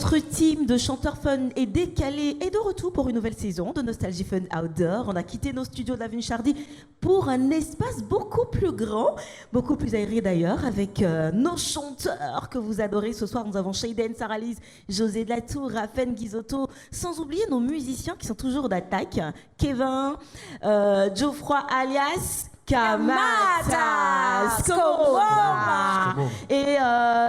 Notre team de chanteurs fun et décalés est de retour pour une nouvelle saison de Nostalgie Fun Outdoor. On a quitté nos studios de l'avenue Chardy pour un espace beaucoup plus grand, beaucoup plus aéré d'ailleurs, avec nos chanteurs que vous adorez. Ce soir, nous avons Shayden, Sarah-Lise, José de la Tour, Raphaël Guizotto, sans oublier nos musiciens qui sont toujours d'attaque. Kevin, Geoffroy alias Kamata Skoroma et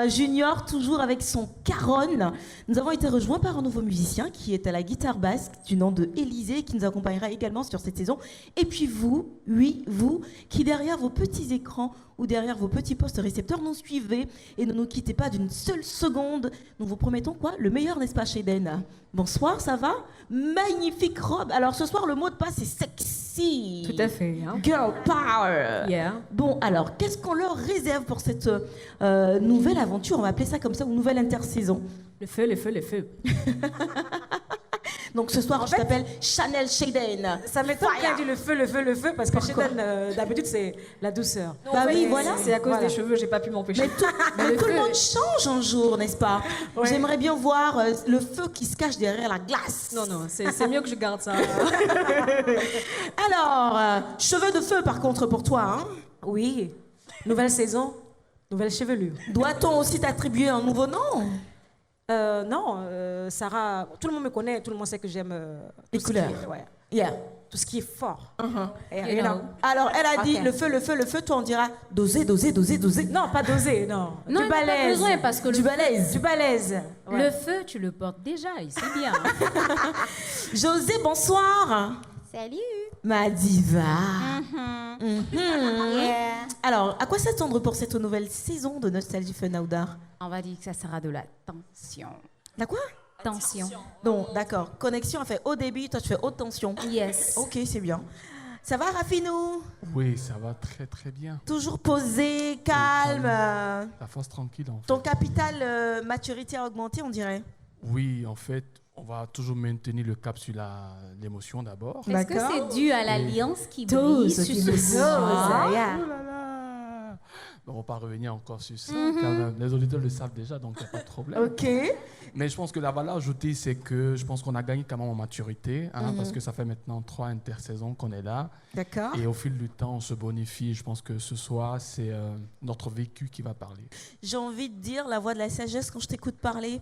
Junior toujours avec son caronne. Nous avons été rejoints par un nouveau musicien qui est à la guitare basse du nom de Élisée qui nous accompagnera également sur cette saison. Et puis vous, oui, vous qui derrière vos petits écrans ou derrière vos petits postes récepteurs nous suivez et ne nous quittez pas d'une seule seconde. Nous vous promettons quoi? Le meilleur, n'est-ce pas, Shayden? Bonsoir, ça va? Magnifique robe. Alors ce soir, le mot de passe est sexy. Tout à fait. Hein? Girl power. Yeah. Bon, alors, qu'est-ce qu'on leur réserve pour cette nouvelle aventure? On va appeler ça comme ça, ou nouvelle intersaison. Le feu, le feu, le feu. Donc ce soir, je t'appelle Chanel Shayden. Ça m'étonne qu'elle dit le feu, le feu, le feu, parce que Shayden, d'habitude, c'est la douceur. Non, bah oui, voilà. C'est à cause des cheveux, j'ai pas pu m'empêcher. Mais tout le monde change un jour, n'est-ce pas? Ouais. J'aimerais bien voir le feu qui se cache derrière la glace. Non, non, c'est mieux que je garde ça. Alors, cheveux de feu par contre pour toi, hein? Oui, nouvelle saison, nouvelle chevelure. Doit-on aussi t'attribuer un nouveau nom? Non, Sarah, tout le monde me connaît, tout le monde sait que j'aime Les couleurs. Yeah. Tout ce qui est fort. Et You rien know. à- Alors, elle a dit Ok. le feu, le feu, le feu. Toi, on dira doser, doser, doser, doser. Non, pas dosé, non. Non, du il n'y a pas balèze. besoin parce que Du balèze. Du balèze. Ouais. le feu, tu le portes déjà et c'est bien. José, bonsoir. Salut. Ma diva. Mhm. Yeah. Alors, à quoi s'attendre pour cette nouvelle saison de Nostalgie Fun Outdoor? On va dire que ça sera de la tension. La quoi? Tension. Non, d'accord. Connexion, elle fait haut débit, toi tu fais haute tension. Yes. Ok, c'est bien. Ça va, Rafinou? Oui, ça va très très bien. Toujours posé, calme. La force tranquille en fait. Ton capital maturité a augmenté, on dirait. Oui, en fait, on va toujours maintenir le cap sur l'émotion d'abord. Est-ce que D'accord. c'est dû à l'alliance qui Tous brille sur qui ce nous soir? yeah. Oh là là. On va pas revenir encore sur ça, car les auditeurs le savent déjà, donc il n'y a pas de problème. Ok. Mais je pense que la valeur ajoutée, c'est que je pense qu'on a gagné quand même en maturité, hein, parce que ça fait maintenant 3 intersaisons qu'on est là. D'accord. Et au fil du temps, on se bonifie. Je pense que ce soir, c'est notre vécu qui va parler. J'ai envie de dire la voix de la sagesse quand je t'écoute parler.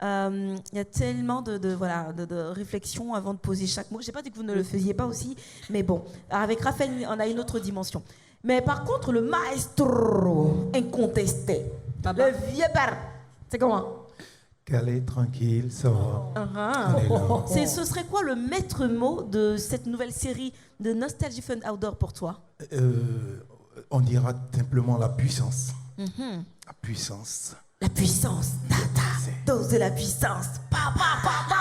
Il y a tellement de réflexions avant de poser chaque mot. Je n'ai pas dit que vous ne le faisiez pas aussi, mais bon, avec Raphaël, on a une autre dimension. Mais par contre, le maestro incontesté, le vieux père, c'est comment? Calé, tranquille, ça va. On est là. Ce serait quoi le maître mot de cette nouvelle série de Nostalgie Fun Outdoor pour toi? On dira simplement la puissance. La puissance. La puissance. Dose de la puissance. Pa, pa, pa, pa.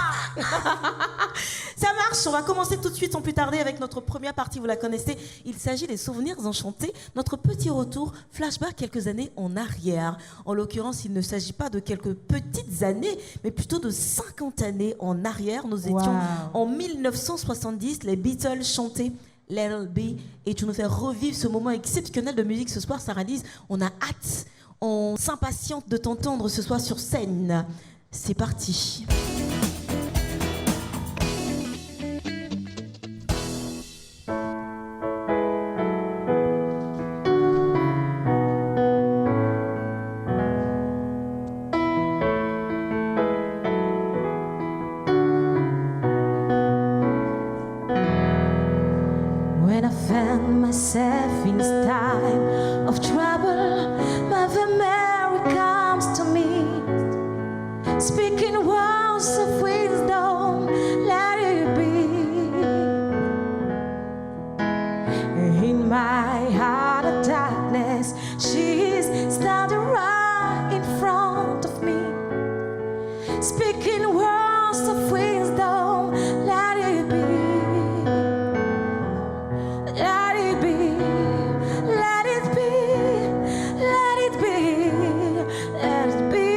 Ça marche, on va commencer tout de suite sans plus tarder avec notre première partie, vous la connaissez. Il s'agit des souvenirs enchantés, notre petit retour, flashback quelques années en arrière. En l'occurrence, il ne s'agit pas de quelques petites années, mais plutôt de 50 années en arrière. Nous étions en 1970, les Beatles chantaient Little B, et tu nous fais revivre ce moment exceptionnel de musique ce soir, Sarah-Lise. On a hâte, on s'impatiente de t'entendre ce soir sur scène. C'est parti. When I found myself in this time of trouble, Mother Mary comes to me, speaking words of wisdom, let it be. In my heart of darkness, she is standing right in front of me, speaking words of wisdom, let it be. Let it be, let it be, let it be, let it be.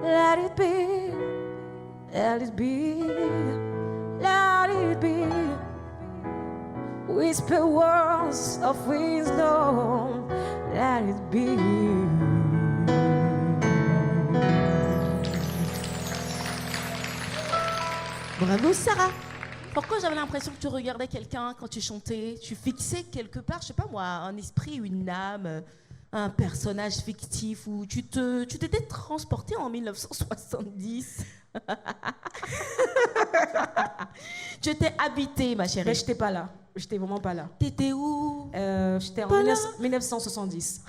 let it be, let it be, let it be. Whisper words of wisdom, let it be. Bravo Sarah. Pourquoi j'avais l'impression que tu regardais quelqu'un quand tu chantais? Tu fixais quelque part, je sais pas moi, un esprit, une âme, un personnage fictif, ou tu t'étais transporté en 1970. Tu étais habité, ma chérie. Mais je n'étais pas là. J'étais vraiment pas là. T'étais où? J'étais en Pas là. 1970.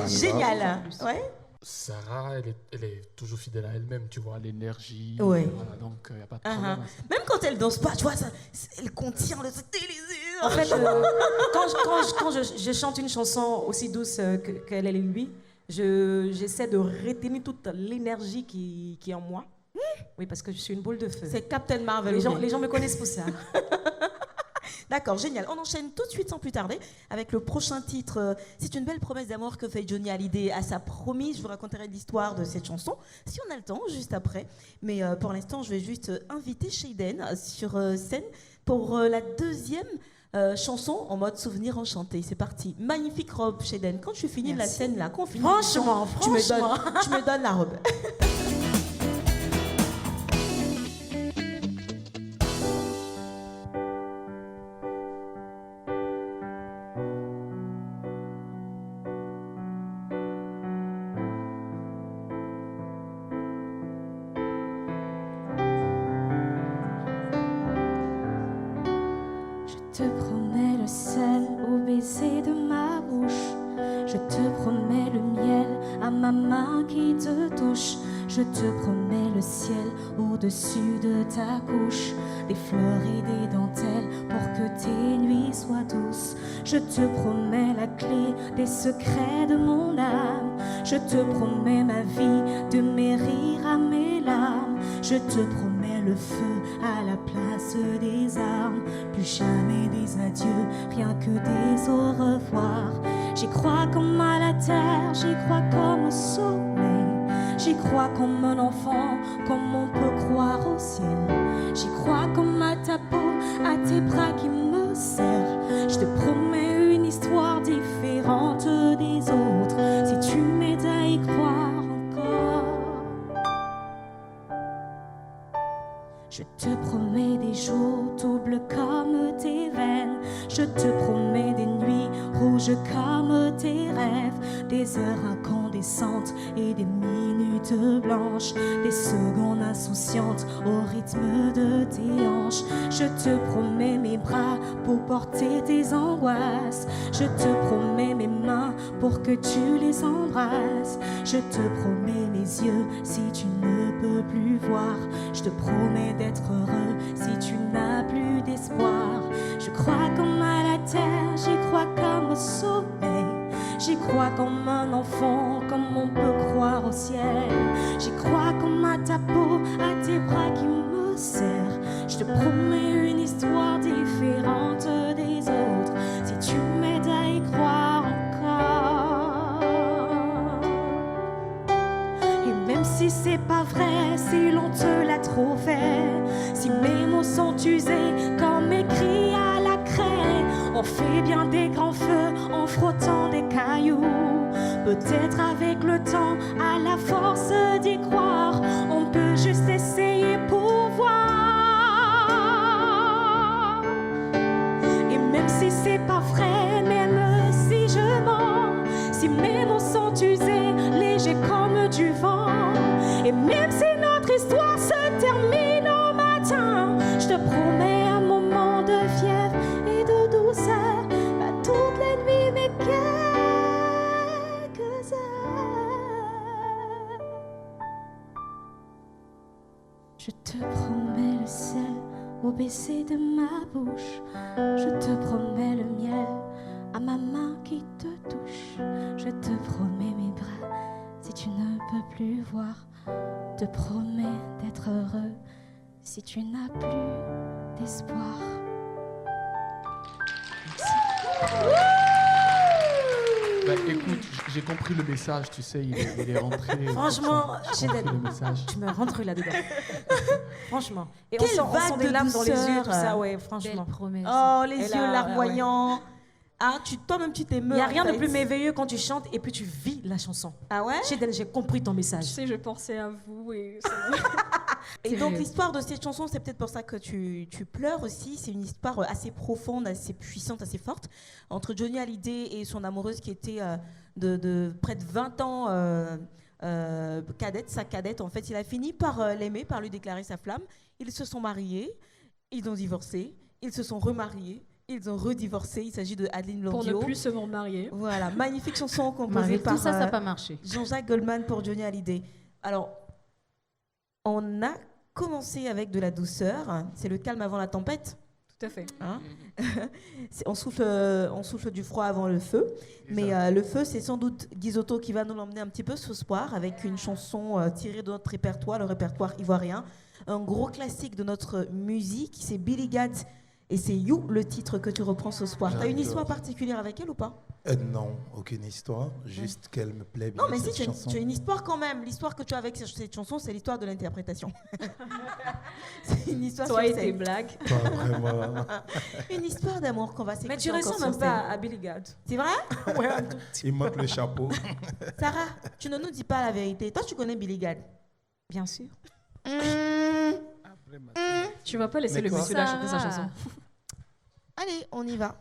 Génial. Ouais. Sarah, elle est toujours fidèle à elle-même, tu vois, l'énergie. Ouais. Voilà, donc, il n'y a pas de problème. Même quand elle danse pas, tu vois, elle contient le stylizé. En fait, quand je chante une chanson aussi douce qu'elle est lui, j'essaie de retenir toute l'énergie qui est en moi. Oui, parce que je suis une boule de feu. C'est Captain Marvel. Les gens me connaissent pour ça. D'accord, génial. On enchaîne tout de suite sans plus tarder avec le prochain titre. C'est une belle promesse d'amour que fait Johnny Hallyday à sa promise. Je vous raconterai l'histoire de cette chanson si on a le temps, juste après. Mais pour l'instant, je vais juste inviter Shayden sur scène pour la deuxième chanson en mode souvenir enchanté. C'est parti. Magnifique robe, Shayden. Quand tu finis la scène là, quand on finit Franchement, tu me donnes la robe. Je te promets le sel au baiser de ma bouche. Je te promets le miel à ma main qui te touche. Je te promets le ciel au-dessus de ta couche. Des fleurs et des dentelles pour que tes nuits soient douces. Je te promets la clé des secrets de mon âme. Je te promets ma vie de mes rires à mes larmes. Je te promets le feu à la place des armes. Plus jamais des adieux, rien que des au revoir. J'y crois comme à la terre, j'y crois comme au soleil. J'y crois comme un enfant, comme on peut croire au ciel. J'y crois comme à ta peau, à tes bras qui me serrent. Je te promets une histoire différente des autres. Si tu m'aides à y croire encore. Je te promets des jours doubles comme tes veines. Je te promets des nuits rouges comme tes rêves. Des heures incandescentes et des minutes blanches. Des secondes insouciantes au rythme de tes hanches. Je te promets mes bras pour porter tes angoisses. Je te promets mes mains pour que tu les embrasses. Je te promets mes yeux si tu ne peux plus voir. Je te promets d'être heureux si tu n'as plus d'espoir. Je crois comme à la terre, j'y crois comme au soleil. J'y crois comme un enfant, comme on peut croire au ciel. J'y crois comme à ta peau, à tes bras qui me serrent. Je te promets une histoire différente des autres. Si tu m'aides à y croire encore. Et même si c'est pas vrai, si l'on te l'a trop fait, si mes mots sont usés comme écrits à la craie, on fait bien des grands feux en frottant des cailloux. Peut-être avec le temps, à la force d'y croire, on peut juste essayer pour voir. Et même si c'est pas vrai, même si je mens, si mes mots sont usés, légers comme du vent, et même si notre histoire se termine au matin, je te promets un moment de fièvre et de douceur, pas toutes les nuits mais quelques heures. Je te promets le sel au baiser de ma bouche. Je te promets le miel à ma main qui te touche. Je te promets mes bras si tu ne peux plus voir. Te promets d'être heureux si tu n'as plus d'espoir. Écoute, j'ai compris le message, tu sais, il est rentré. Franchement, j'ai compris le message. tu me rentres là-dedans. Franchement. Et Quelle on sent vague des de larmes dans les yeux, douceur. tout ça, ouais, Belle franchement. promesse. Oh, les Elle yeux a- larmoyants. Ah, toi-même, tu Il t'émeus. n'y a rien en de fait. plus merveilleux quand tu chantes et puis tu vis la chanson. Ah ouais? Chéden, j'ai compris ton Tu message. sais, je pensais à vous et Et donc, Sérieux. l'histoire de cette chanson, c'est peut-être pour ça que tu pleures aussi. C'est une histoire assez profonde, assez puissante, assez forte, entre Johnny Hallyday et son amoureuse qui était de près de 20 ans cadette, sa cadette. En fait, il a fini par l'aimer, par lui déclarer sa flamme. Ils se sont mariés, ils ont divorcé, ils se sont remariés, ils ont redivorcé. Il s'agit de Adeline pour ne Blondio. plus se marier. Voilà, magnifique chanson composée Marie, par tout ça, ça n'a pas marché. Jean-Jacques Goldman pour Johnny Hallyday. Alors, on a commencé avec de la douceur. C'est le calme avant la tempête. Tout à fait. Hein. on souffle du froid avant le feu. Mais le feu, c'est sans doute Guizotto qui va nous l'emmener un petit peu ce soir avec une chanson tirée de notre répertoire, le répertoire ivoirien. Un gros classique de notre musique, c'est Billy Gadd. Et c'est You, le titre que tu reprends ce soir. T'as une J'adore. histoire particulière avec elle ou pas? Non, aucune histoire, juste qu'elle me plaît bien. Non, mais si, cette tu as, chanson. tu as une histoire quand même. L'histoire que tu as avec cette chanson, c'est l'histoire de l'interprétation. C'est une histoire Toi sur et tes scène. blagues. Pas vraiment. Une histoire d'amour qu'on va s'écouter. Mais tu encore ressembles sur un peu scène. à Billy Gadd. C'est vrai? Ouais, un tout. Il manque le chapeau. Sarah, tu ne nous dis pas la vérité. Toi, tu connais Billy Gadd. Bien sûr. Tu vas pas laisser Mais le quoi monsieur là chanter sa Sarah. chanson. Allez, on y va.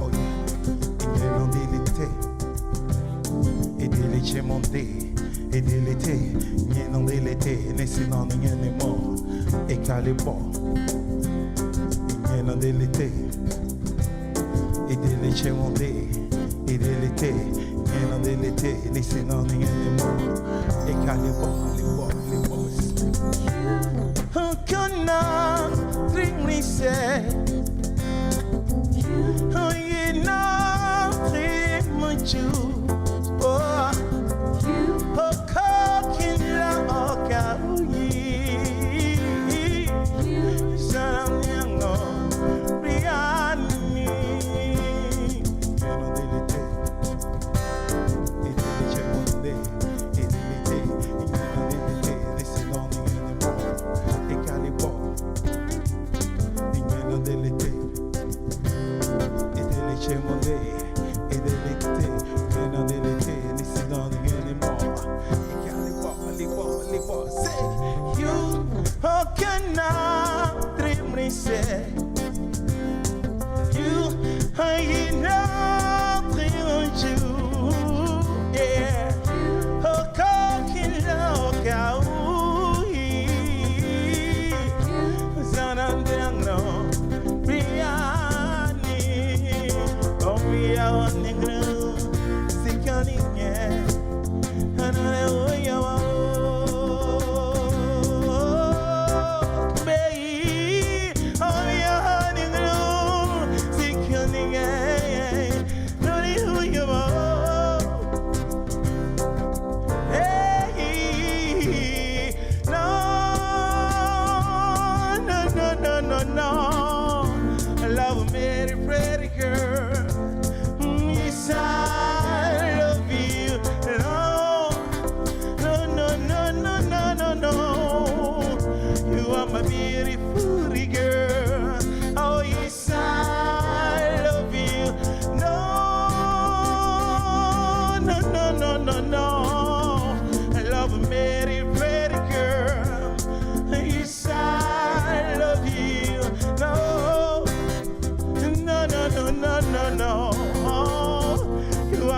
Oh yeah. Il est long d'été. Et d'été monté. Et de l'été. N'y non de l'été. N'est-ce non n'y n'est mort. Et calé bon. N'y non de l'été. Et de l'été monté. Et de l'été. N'y non de l'été. N'est-ce non n'y n'est mort. Et calé bon. Les bon. Les bon. Oh, cannot drink me say. Oh, you know, drink you. Oh, oh, coquin la oka uyi. Sanyango, riani. Yeno delete, edele chemonde, edele, yeno delete, desidoni yene mo, ekalibo, yeno delete. Edele chemonde, edele te, yeno delete, desidoni yene mo, ekalibo, libo, say you, oh can I dream me say you, I know you, yeah, oh coquin loca, zanandano, Riani, oh we are on the ground, sickening, yeah, and I know you are.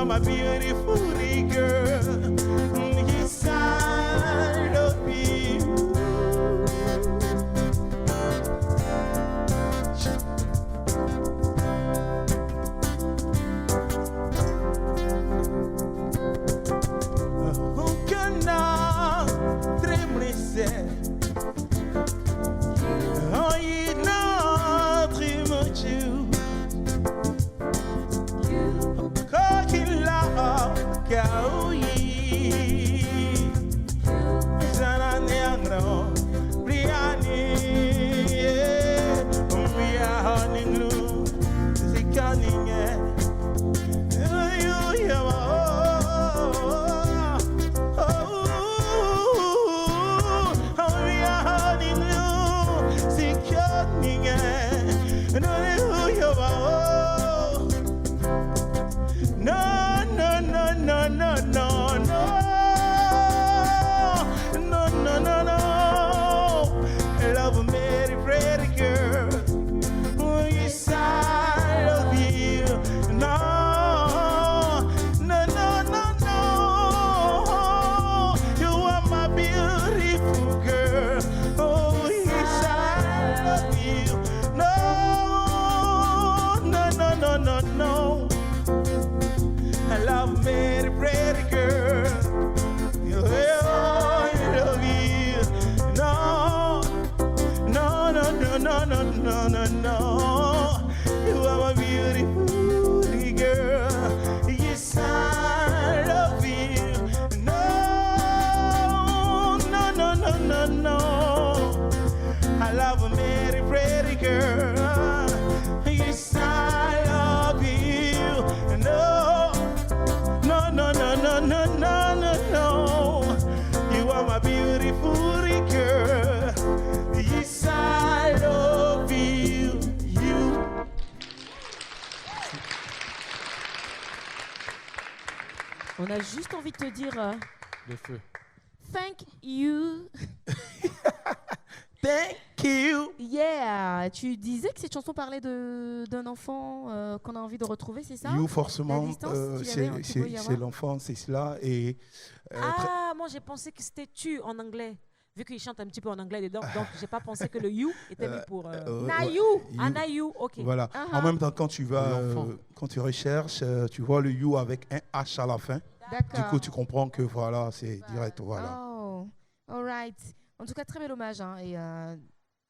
My beautiful girl, yes, I love you. Who can I dream? On a juste envie de te dire Le feu. thank you. Thank you. Yeah. Tu disais que cette chanson parlait d'un enfant qu'on a envie de retrouver, c'est ça? You, forcément, La distance qu'il y avait, qu'il peut y c'est avoir. l'enfant, c'est cela. Et Ah, moi j'ai pensé que c'était tu en anglais. Vu qu'il chante un petit peu en anglais dedans, donc j'ai pas pensé que le you était mis pour Nayu. Ah, Nayu, ok. Voilà. Uh-huh. En même temps, quand tu vas, L'enfant. quand tu recherches, tu vois le you avec un H à la fin. D'accord. Du coup, tu comprends que voilà, c'est direct, voilà. Oh, all right. En tout cas, très bel hommage. Hein, et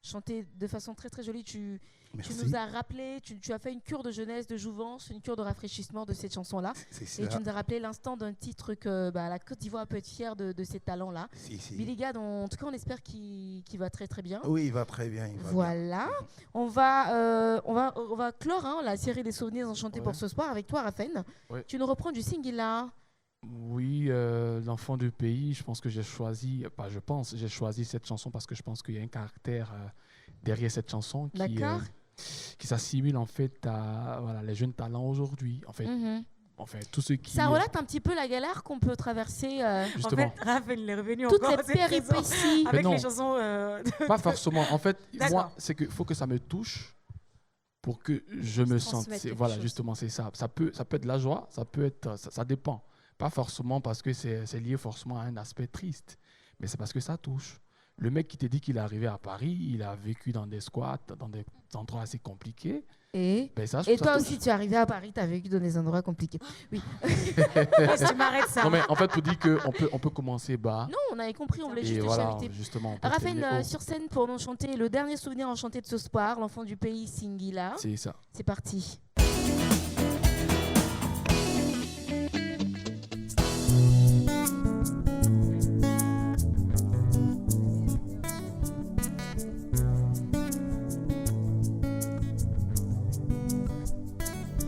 chanté de façon très très jolie. Tu Merci. nous as rappelé, tu as fait une cure de jeunesse, de jouvence, une cure de rafraîchissement de cette chanson-là. C'est Et ça. tu nous as rappelé l'instant d'un titre que la Côte d'Ivoire peut être fière de ses talents-là. Si. Billy Gad, en tout cas, on espère qu'il va très très bien. Oui, il va très bien. Il va bien. Voilà. On va clore hein, la série des souvenirs enchantés Ouais. pour ce soir avec toi, Raphaël. Ouais. Tu nous reprends du Singila. Oui, l'enfant du pays, je pense que j'ai choisi, j'ai choisi cette chanson parce que je pense qu'il y a un caractère derrière cette chanson D'accord. qui s'assimile en fait à voilà, les jeunes talents aujourd'hui. En fait, tous ceux qui... Ça relate un petit peu la galère qu'on peut traverser, Justement, En fait, Raphaël il est revenu toutes encore. les cette saison péripéties. avec non. les chansons. pas forcément. En fait, D'accord. moi, c'est qu'il faut que ça me touche pour que je me sente... transmettre quelque Voilà, chose. justement, c'est ça. Ça peut être de la joie, ça peut être... Ça dépend. Pas forcément parce que c'est lié forcément à un aspect triste, mais c'est parce que ça touche. Le mec qui te dit qu'il est arrivé à Paris, il a vécu dans des squats, dans des endroits assez compliqués. Et Ben ça, Et ça toi touche. aussi, tu es arrivé à Paris, tu as vécu dans des endroits compliqués. Oui. Tu m'arrêtes ça. Non, mais en fait, pour dire qu'on peut commencer bas. Non, on avait compris, on voulait Et juste te voilà, chaviter. justement. on peut Raphaël, terminer haut. sur scène pour nous chanter le dernier souvenir enchanté de ce soir, l'enfant du pays, Singila. C'est ça. C'est parti.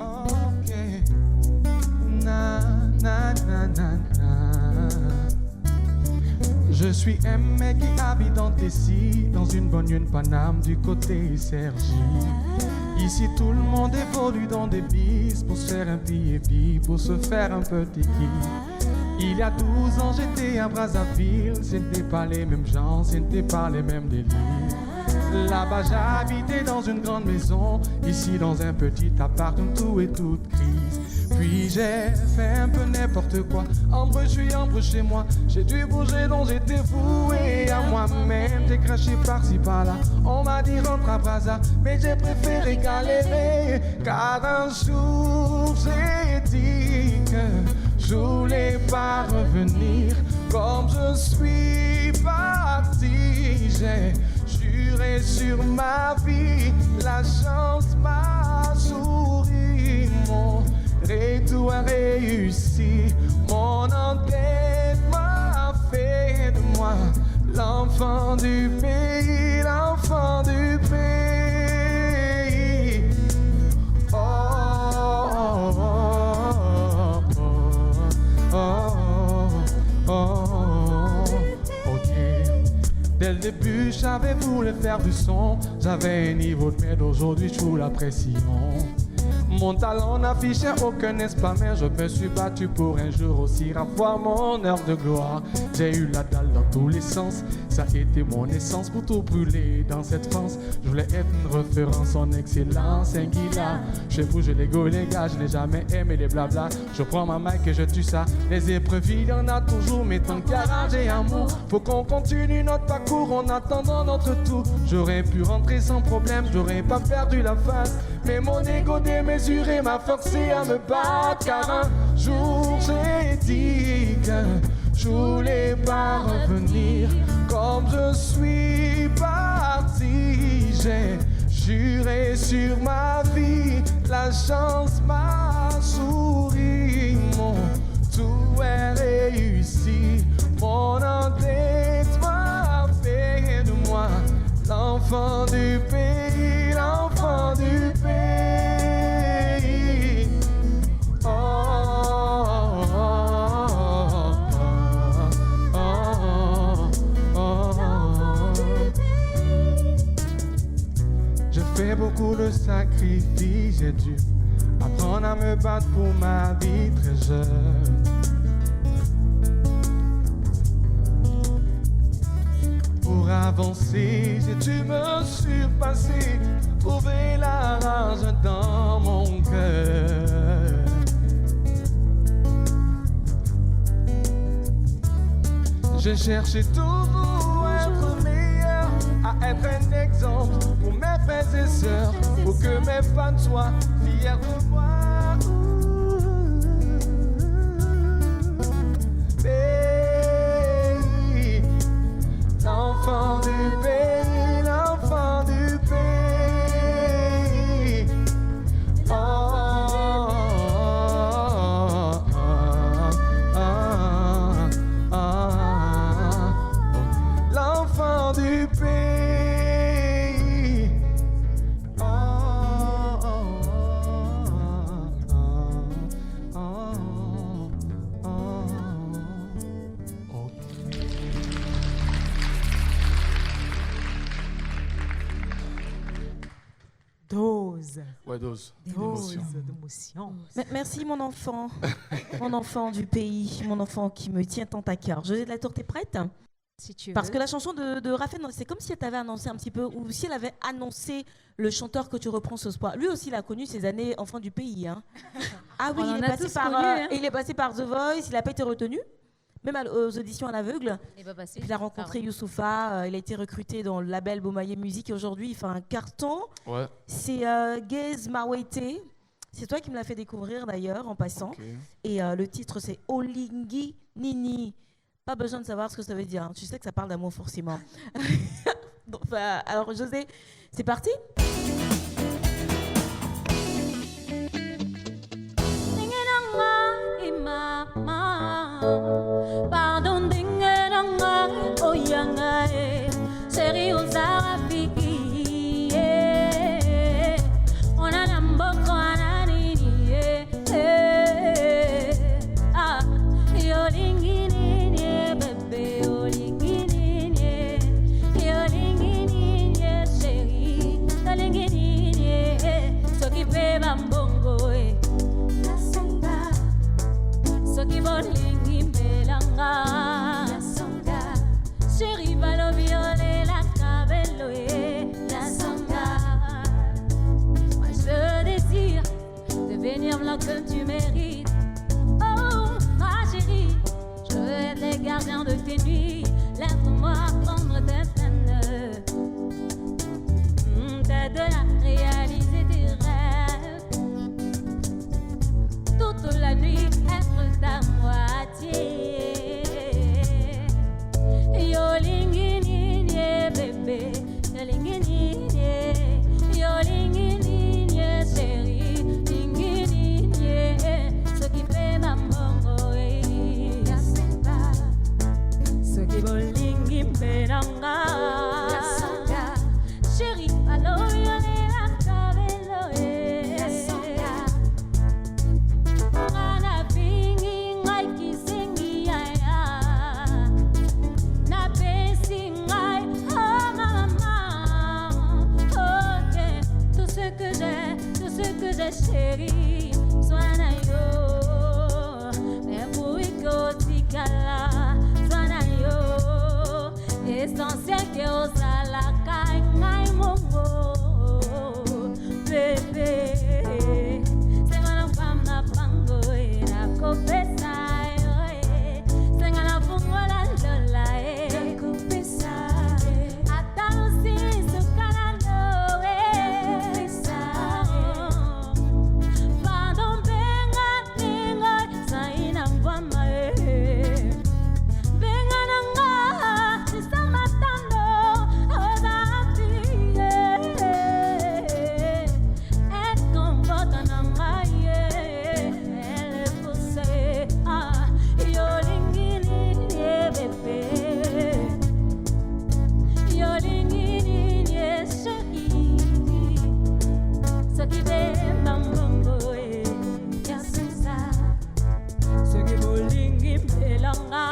Ok. Na, na, na, na, na. Je suis un mec qui habite dans Tessie, dans une banlieue Paname du côté Sergi. Ici tout le monde évolue dans des bis pour se faire un billet, pour se faire un petit kiff. Il y a 12 ans j'étais à Brazzaville, c'était pas les mêmes gens, c'était pas les mêmes délires. Là-bas j'habitais dans une grande maison, ici dans un petit appart où tout est toute crise. Puis j'ai fait un peu n'importe quoi, entre chez moi. J'ai dû bouger donc j'étais voué à moi-même. J'ai craché par-ci par-là, on m'a dit rentre à Brazza, mais j'ai préféré galérer. Car un jour j'ai dit que je voulais pas revenir. Comme je suis parti, j'ai juré sur ma vie, la chance m'a souri, mon retour a réussi, mon enquête m'a fait de moi l'enfant du pays, l'enfant du pays. Oh, savais vouloir faire du son. J'avais un niveau de merde, aujourd'hui je fous la pression. Mon talent n'affichait aucun espoir, mais je me suis battu pour un jour aussi avoir mon heure de gloire. J'ai eu la dalle dans tous les sens, ça a été mon essence pour tout brûler dans cette France. Je voulais être une référence en excellence, un guilla. Je bouge l'ego les gars, je n'ai jamais aimé les blabla. Je prends ma mic et je tue ça. Les épreuves, il y en a toujours, mais tant qu'il y a rage et amour, faut qu'on continue notre parcours en attendant notre tour. J'aurais pu rentrer sans problème, j'aurais pas perdu la face, mais mon ego démesuré m'a forcé à me battre. Car un jour j'ai dit que je voulais pas revenir comme je suis parti. J'ai juré sur ma vie, la chance m'a souri. Mon tout est réussi, mon endettement a fait de moi l'enfant du pays, l'enfant du pays. Oh, oh, oh, oh, oh. Je fais beaucoup de sacrifices, j'ai dû apprendre à me battre pour ma vie très jeune. Pour avancer, j'ai dû me surpasser, trouver la rage dans mon cœur. J'ai cherché toujours à être meilleur, à être un exemple pour mes frères et sœurs, pour que mes fans soient fiers de moi. L'enfant du pays, l'enfant du pays. Oh, oh, oh, oh, oh. L'enfant du pays. Oh, oh, oh, oh, oh. Dose. Ouais, dose. Dose D'émotion. d'émotion. Merci mon enfant, mon enfant du pays, mon enfant qui me tient tant à cœur. José de la Tour, t'es prête? Si tu Parce veux. que la chanson de Raphaël, c'est comme si elle t'avait annoncé un petit peu, ou si elle avait annoncé le chanteur que tu reprends ce soir. Lui aussi, il a connu ses années enfant du pays. Hein. Ah oui, On en il est, a passé tous par, connu, hein. il est passé par The Voice, il n'a pas été retenu, même aux auditions à l'aveugle. Il est pas passé. Il a rencontré Youssoupha, il a été recruté dans le label Beaumaillé Musique et aujourd'hui, il fait un carton. Ouais, C'est Gaze Mawete. C'est toi qui me l'as fait découvrir d'ailleurs en passant. ok. Et le titre, c'est Olingi Nini. Pas besoin de savoir ce que ça veut dire. Hein. Tu sais que ça parle d'amour forcément. Donc, alors, José, c'est parti? Pardon, dingue-dingue, oh yanga, sérieux, Zarafi, on a l'amboko, on a nini, ah, yolingi nini, bébé, yolingi nini, chérie, je chérie, sois na yo. Mais pour que tikala, sois na yo. Essentiel que osala kai mongo, bébé. C'est mon femme na pango et na kopesa yo. C'est na fungo la lola e kopesa. Atalusi sukanano e kopesa. Pardon benga ningo saina mbama e. Benga nanga isamatando odati e. Et comporta nanga e. Elle pousse ah yo lingini e bébé. Yo lingini e chérie. Ce qui fait mambo e yasenza. Ce qui bolingi melanga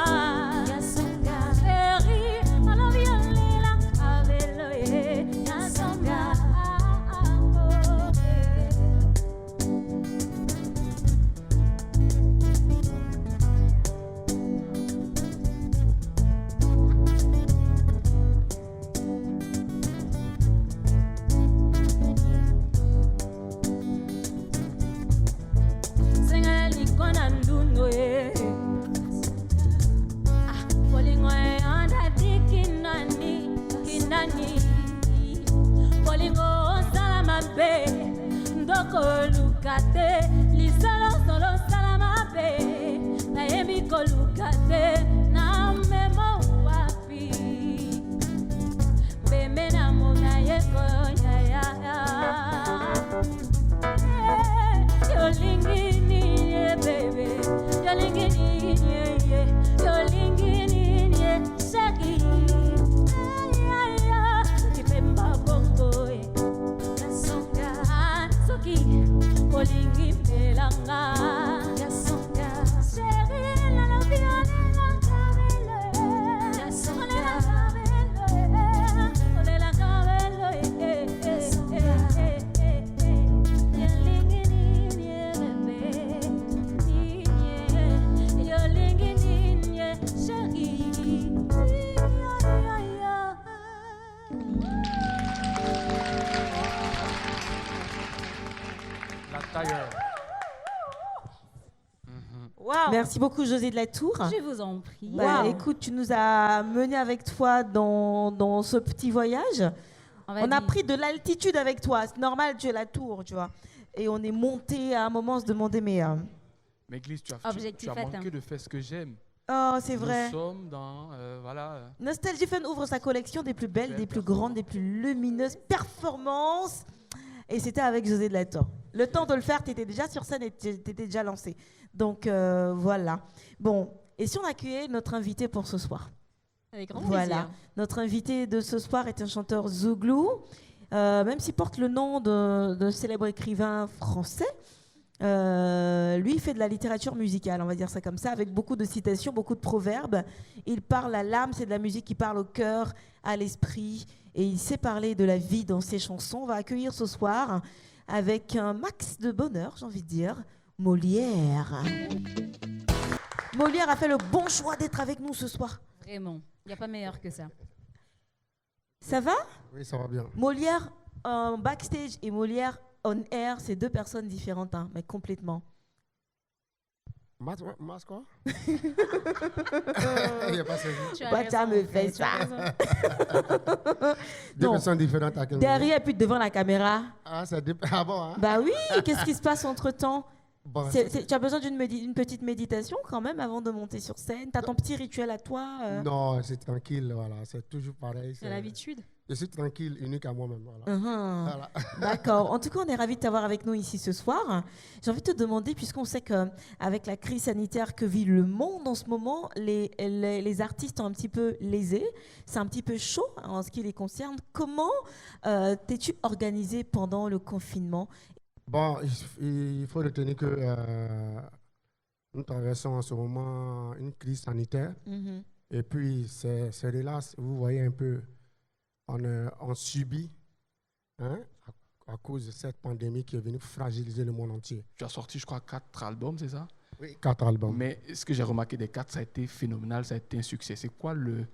yasenga. Chérie, I love you lila avelo e yasenga. Senga likona nduno e. Ah, bolingo e anda dikinani, kinani. Bolingo salama be, ndoko lukate, lisalo solo salama be. Na yemi ko lukate, na memo wapi. Beme na mona yeko ya ya. Yo lingini ye baby, yo lingini ye, yo lingini ye, shaki. Kipemba bongo ye, nasonga soki, olingi melanga, nasonga. Chérie, la vie on est la cabelle, nasonga. On est la cabelle, La tailleur. Wow. Merci beaucoup, José de la Tour. Je vous en prie. Bah, écoute, tu nous as menés avec toi dans ce petit voyage. On a pris de l'altitude avec toi. C'est normal, tu es la Tour, tu vois. Et on est monté à un moment, se demander, mais... Mais Glisse, tu Objectif as manqué atteint. de faire ce que j'aime. Oh, c'est vrai. Nous sommes dans... voilà. Nostalgie Fun ouvre sa collection des plus belles, des plus grandes, des plus lumineuses performances. Et c'était avec José de la Tour. Le temps de le faire, tu étais déjà sur scène et tu étais déjà lancé. Donc voilà. Bon, et si on accueillait notre invité pour ce soir? Avec grand Voilà. plaisir. Notre invité de ce soir est un chanteur zouglou, même s'il porte le nom d'un célèbre écrivain français. Lui, il fait de la littérature musicale, on va dire ça comme ça, avec beaucoup de citations, beaucoup de proverbes. Il parle à l'âme, c'est de la musique qui parle au cœur, à l'esprit, et il sait parler de la vie dans ses chansons. On va accueillir ce soir, avec un max de bonheur, j'ai envie de dire, Molière. Molière a fait le bon choix d'être avec nous ce soir. Vraiment, il n'y a pas meilleur que ça. Ça va? Oui, ça va bien. Molière en backstage et Molière on air, c'est deux personnes différentes, hein, mais complètement. Mas quoi? Il n'y a pas saisi. Tu as Bah, raison, ça me en fait tu as ça. raison. Deux Non. personnes différentes à quel niveau? Derrière et puis devant la caméra. Ah, ah bon, hein? Bah oui, qu'est-ce qui se passe entre-temps? Bon, Tu as besoin d'une petite méditation quand même avant de monter sur scène? T'as ton petit rituel à toi? Non, c'est tranquille, voilà. C'est toujours pareil. C'est l'habitude. Je suis tranquille, unique à moi-même. Voilà. Uh-huh. Voilà. D'accord. En tout cas, on est ravis de t'avoir avec nous ici ce soir. J'ai envie de te demander, puisqu'on sait qu'avec la crise sanitaire que vit le monde en ce moment, les artistes sont un petit peu lésés. C'est un petit peu chaud en ce qui les concerne. Comment t'es-tu organisé pendant le confinement? Bon, il faut retenir que nous traversons en ce moment une crise sanitaire. Mm-hmm. Et puis, c'est de là, vous voyez un peu, on subit, hein, à cause de cette pandémie qui est venue fragiliser le monde entier. Tu as sorti, je crois, 4 albums, c'est ça? Oui, 4 albums. Mais ce que j'ai remarqué des 4, ça a été phénoménal, ça a été un succès. C'est quoi le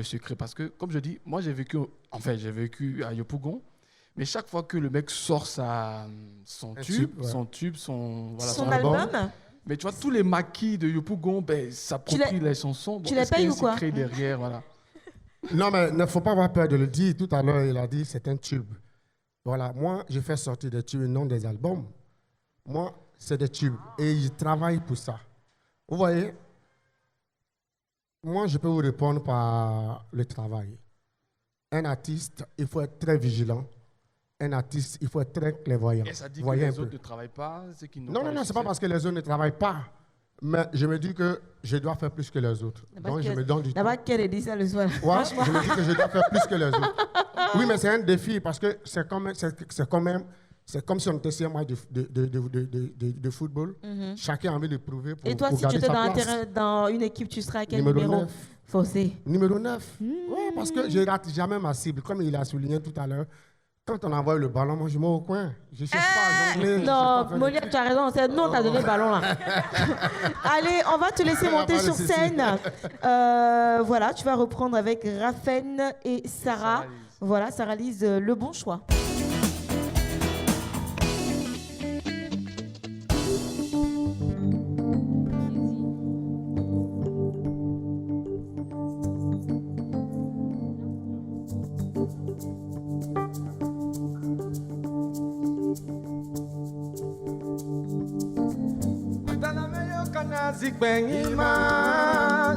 secret? Parce que, comme je dis, moi, j'ai vécu à Yopougon, mais chaque fois que le mec sort son tube, son album. Mais tu vois, tous les maquis de Yopougon, s'approprient les chansons. Tu les payes ou quoi? Derrière, voilà. Non, mais il ne faut pas avoir peur de le dire. Tout à l'heure, il a dit c'est un tube. Voilà, moi, je fais sortir des tubes et non des albums. Moi, c'est des tubes et je travaille pour ça. Vous voyez, moi, je peux vous répondre par le travail. Un artiste, il faut être très vigilant. Un artiste, il faut être très clairvoyant. Et ça dit que les autres ne travaillent pas, c'est qu'ils n'ont pas. Non, c'est pas parce que les autres ne travaillent pas. Mais je me dis que je dois faire plus que les autres. Donc, je me donne du temps. D'abord, qu'elle dit ça le soir. Ouais, je me dis que je dois faire plus que les autres. Oui, mais c'est un défi parce que c'est comme si on était sur un match de football. Chacun a envie de prouver pour Et toi, si tu étais dans une équipe, tu serais à quel numéro? 9. Fossé. Numéro 9. Oui, parce que je ne rate jamais ma cible. Comme il a souligné tout à l'heure, quand on envoie le ballon, moi, je mets au coin. Je ne cherche pas à jongler. Non, Molière, tu as raison. C'est nous, on t'a donné le ballon, là. Allez, on va te laisser monter sur scène. Voilà, tu vas reprendre avec Raphaël et Sarah. Voilà, Sarah Lise, le bon choix.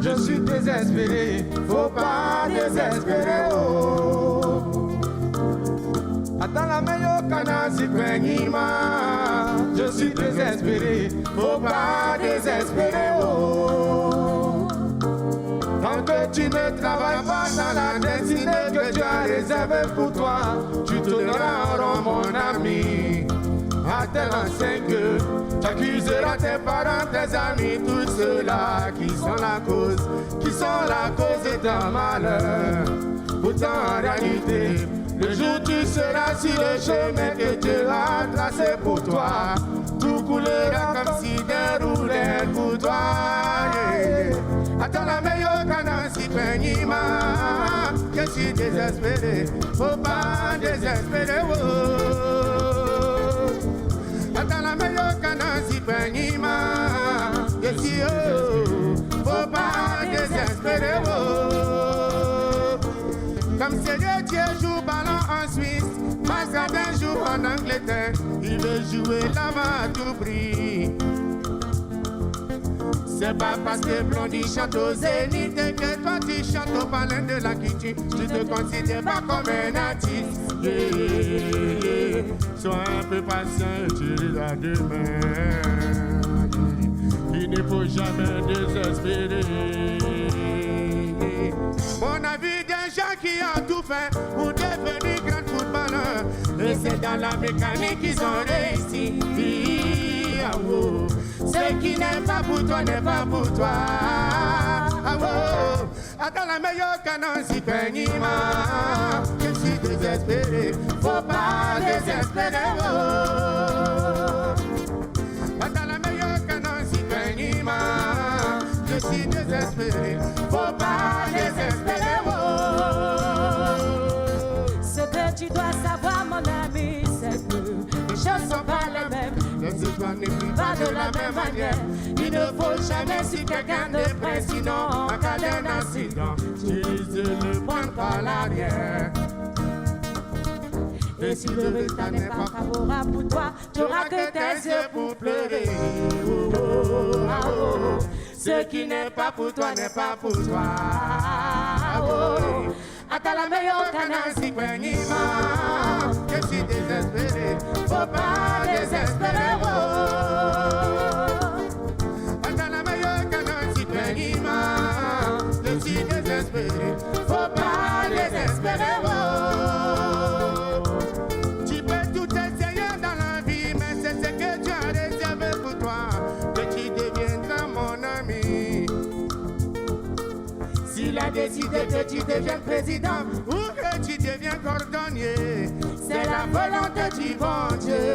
Je suis désespéré, faut pas désespérer. Oh. Attends la meilleure canasi je suis désespéré, faut pas désespérer. Oh. Tant que tu ne travailles pas dans la destinée que tu as réservée pour toi, tu tourneras mon ami. À tel enseigne que tu accuseras tes parents, tes amis, tous ceux-là qui sont la cause de ton malheur. Pourtant en réalité, le jour où tu seras sur le chemin que Dieu a tracé pour toi, tout coulera comme si déroulait pour toi. Yeah. Attends la meilleure cadence, je suis désespéré, faut pas désespérer. Oh. Attends la meilleure canasi penima, je suis faut pas désespérer. Comme Seigneur Dieu joue ballon en Suisse, Massardin joue en Angleterre, il veut jouer là-bas à tout prix. C'est pas parce que Blondie chante au Zénith que toi tu chantes au palais de la Kitty. Tu te considères pas comme un artiste. Yeah. Sois un peu patient, tu l'as demain. Il ne faut jamais désespérer. Mon avis des gens qui ont tout fait pour devenir grand footballeur. Et c'est dans la mécanique qu'ils ont réussi. Ah, oh. Ce qui n'est pas pour toi n'est pas pour toi. Ah, oh. Attends la meilleure canon si péniment. Je suis désespéré, faut pas désespérer. Oh. Attends la meilleure canon si péniment. Je suis désespéré, faut pas désespérer. Oh. Ce que tu dois savoir, mon ami, c'est que les choses sont pas les mêmes. Les histoires ne vivent Pas de la même manière. Il ne faut jamais si quelqu'un de près, sinon en cas d'un accident, tu risques de le prendre par l'arrière. Et si le résultat n'est pas favorable pour toi, tu n'auras que tes yeux pour pleurer. Oh, oh, ah, oh. Ce qui n'est pas pour toi n'est pas pour toi. Ah, oh. Attends la meilleure canasi péniment. Je suis désespéré, faut pas désespérer. Oh. Attends la meilleure canasi péniment. Je suis désespéré, faut pas désespérer. Oh. Tu peux tout essayer dans la vie, mais c'est ce que tu as réservé pour toi que tu deviendras mon ami. S'il a décidé que tu deviennes président ou que tu deviens cordonnier, c'est la volonté du bon Dieu.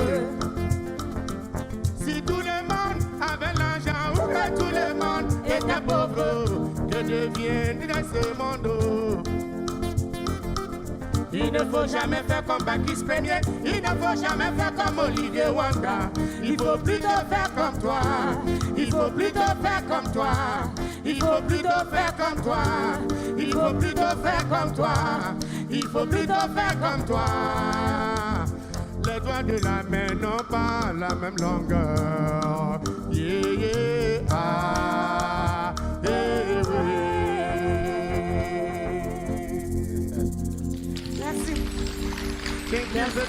Si tout le monde avait l'argent ou que tout le monde était pauvre, que deviendrait ce monde? Il ne faut jamais faire comme Bakis Peignet, il ne faut jamais faire comme Olivier Wanda. Il faut plutôt faire comme toi, il faut plutôt faire comme toi, il faut plutôt faire comme toi, il faut plutôt faire comme toi, il faut plutôt faire comme toi. Les doigts de la main n'ont pas la même longueur. Yeah, yeah, ah, yeah, yeah. Merci.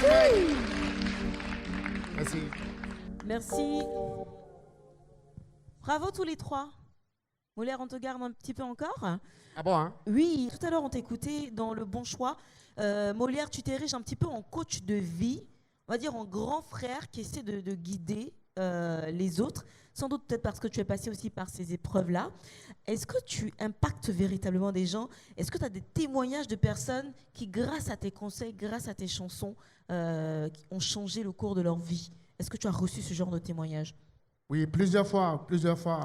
Merci. Merci. Bravo tous les trois. Molière, on te garde un petit peu encore. Ah bon, hein? Oui, tout à l'heure, on t'écoutait dans Le Bon Choix. Molière, tu t'ériges un petit peu en coach de vie, on va dire en grand frère qui essaie de guider les autres, sans doute peut-être parce que tu es passé aussi par ces épreuves-là. Est-ce que tu impactes véritablement des gens? Est-ce que tu as des témoignages de personnes qui, grâce à tes conseils, grâce à tes chansons, ont changé le cours de leur vie? Est-ce que tu as reçu ce genre de témoignages? Oui, plusieurs fois.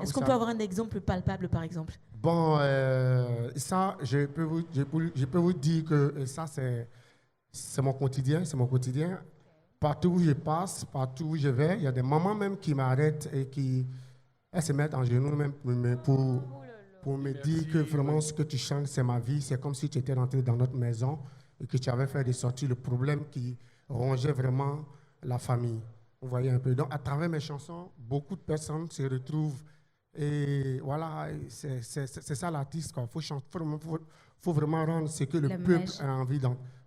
Est-ce qu'on peut avoir un exemple palpable, par exemple? Bon, ça, je peux vous dire que ça, c'est mon quotidien, Partout où je passe, partout où je vais, il y a des mamans même qui m'arrêtent et elles se mettent en genoux même pour me dire que vraiment ce que tu chantes, c'est ma vie. C'est comme si tu étais rentré dans notre maison et que tu avais fait de sortir le problème qui rongeait vraiment la famille. Vous voyez un peu. Donc, à travers mes chansons, beaucoup de personnes se retrouvent. Et voilà, c'est ça l'artiste. Il faut vraiment rendre ce que le peuple a envie